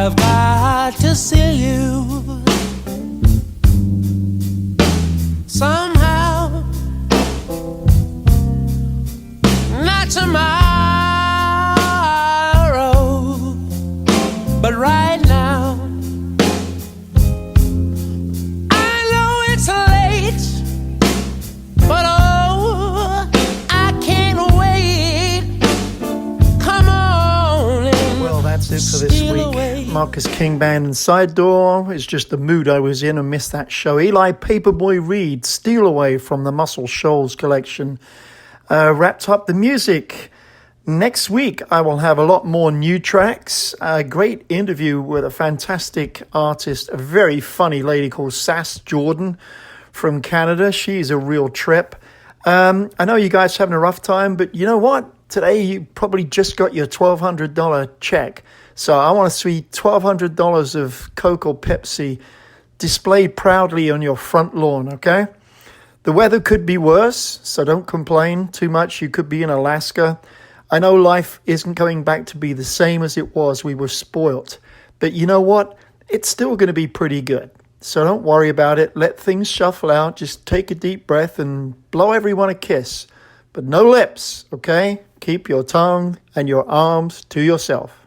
I've got to see you somehow. Not tomorrow, but right now. I know it's late, but oh, I can't wait. Come on in. Well, that's it for this week. Marcus King Band and Side Door. It's just the mood I was in and missed that show. Eli Paperboy Reed, Steal Away from the Muscle Shoals collection. Wrapped up the music. Next week, I will have a lot more new tracks. A great interview with a fantastic artist, a very funny lady called Sass Jordan from Canada. She's a real trip. I know you guys are having a rough time, but you know what? Today, you probably just got your $1,200 check. So I want to see $1,200 of Coke or Pepsi displayed proudly on your front lawn, okay? The weather could be worse, so don't complain too much. You could be in Alaska. I know life isn't going back to be the same as it was. We were spoilt. But you know what? It's still going to be pretty good. So don't worry about it. Let things shuffle out. Just take a deep breath and blow everyone a kiss. But no lips, okay? Keep your tongue and your arms to yourself.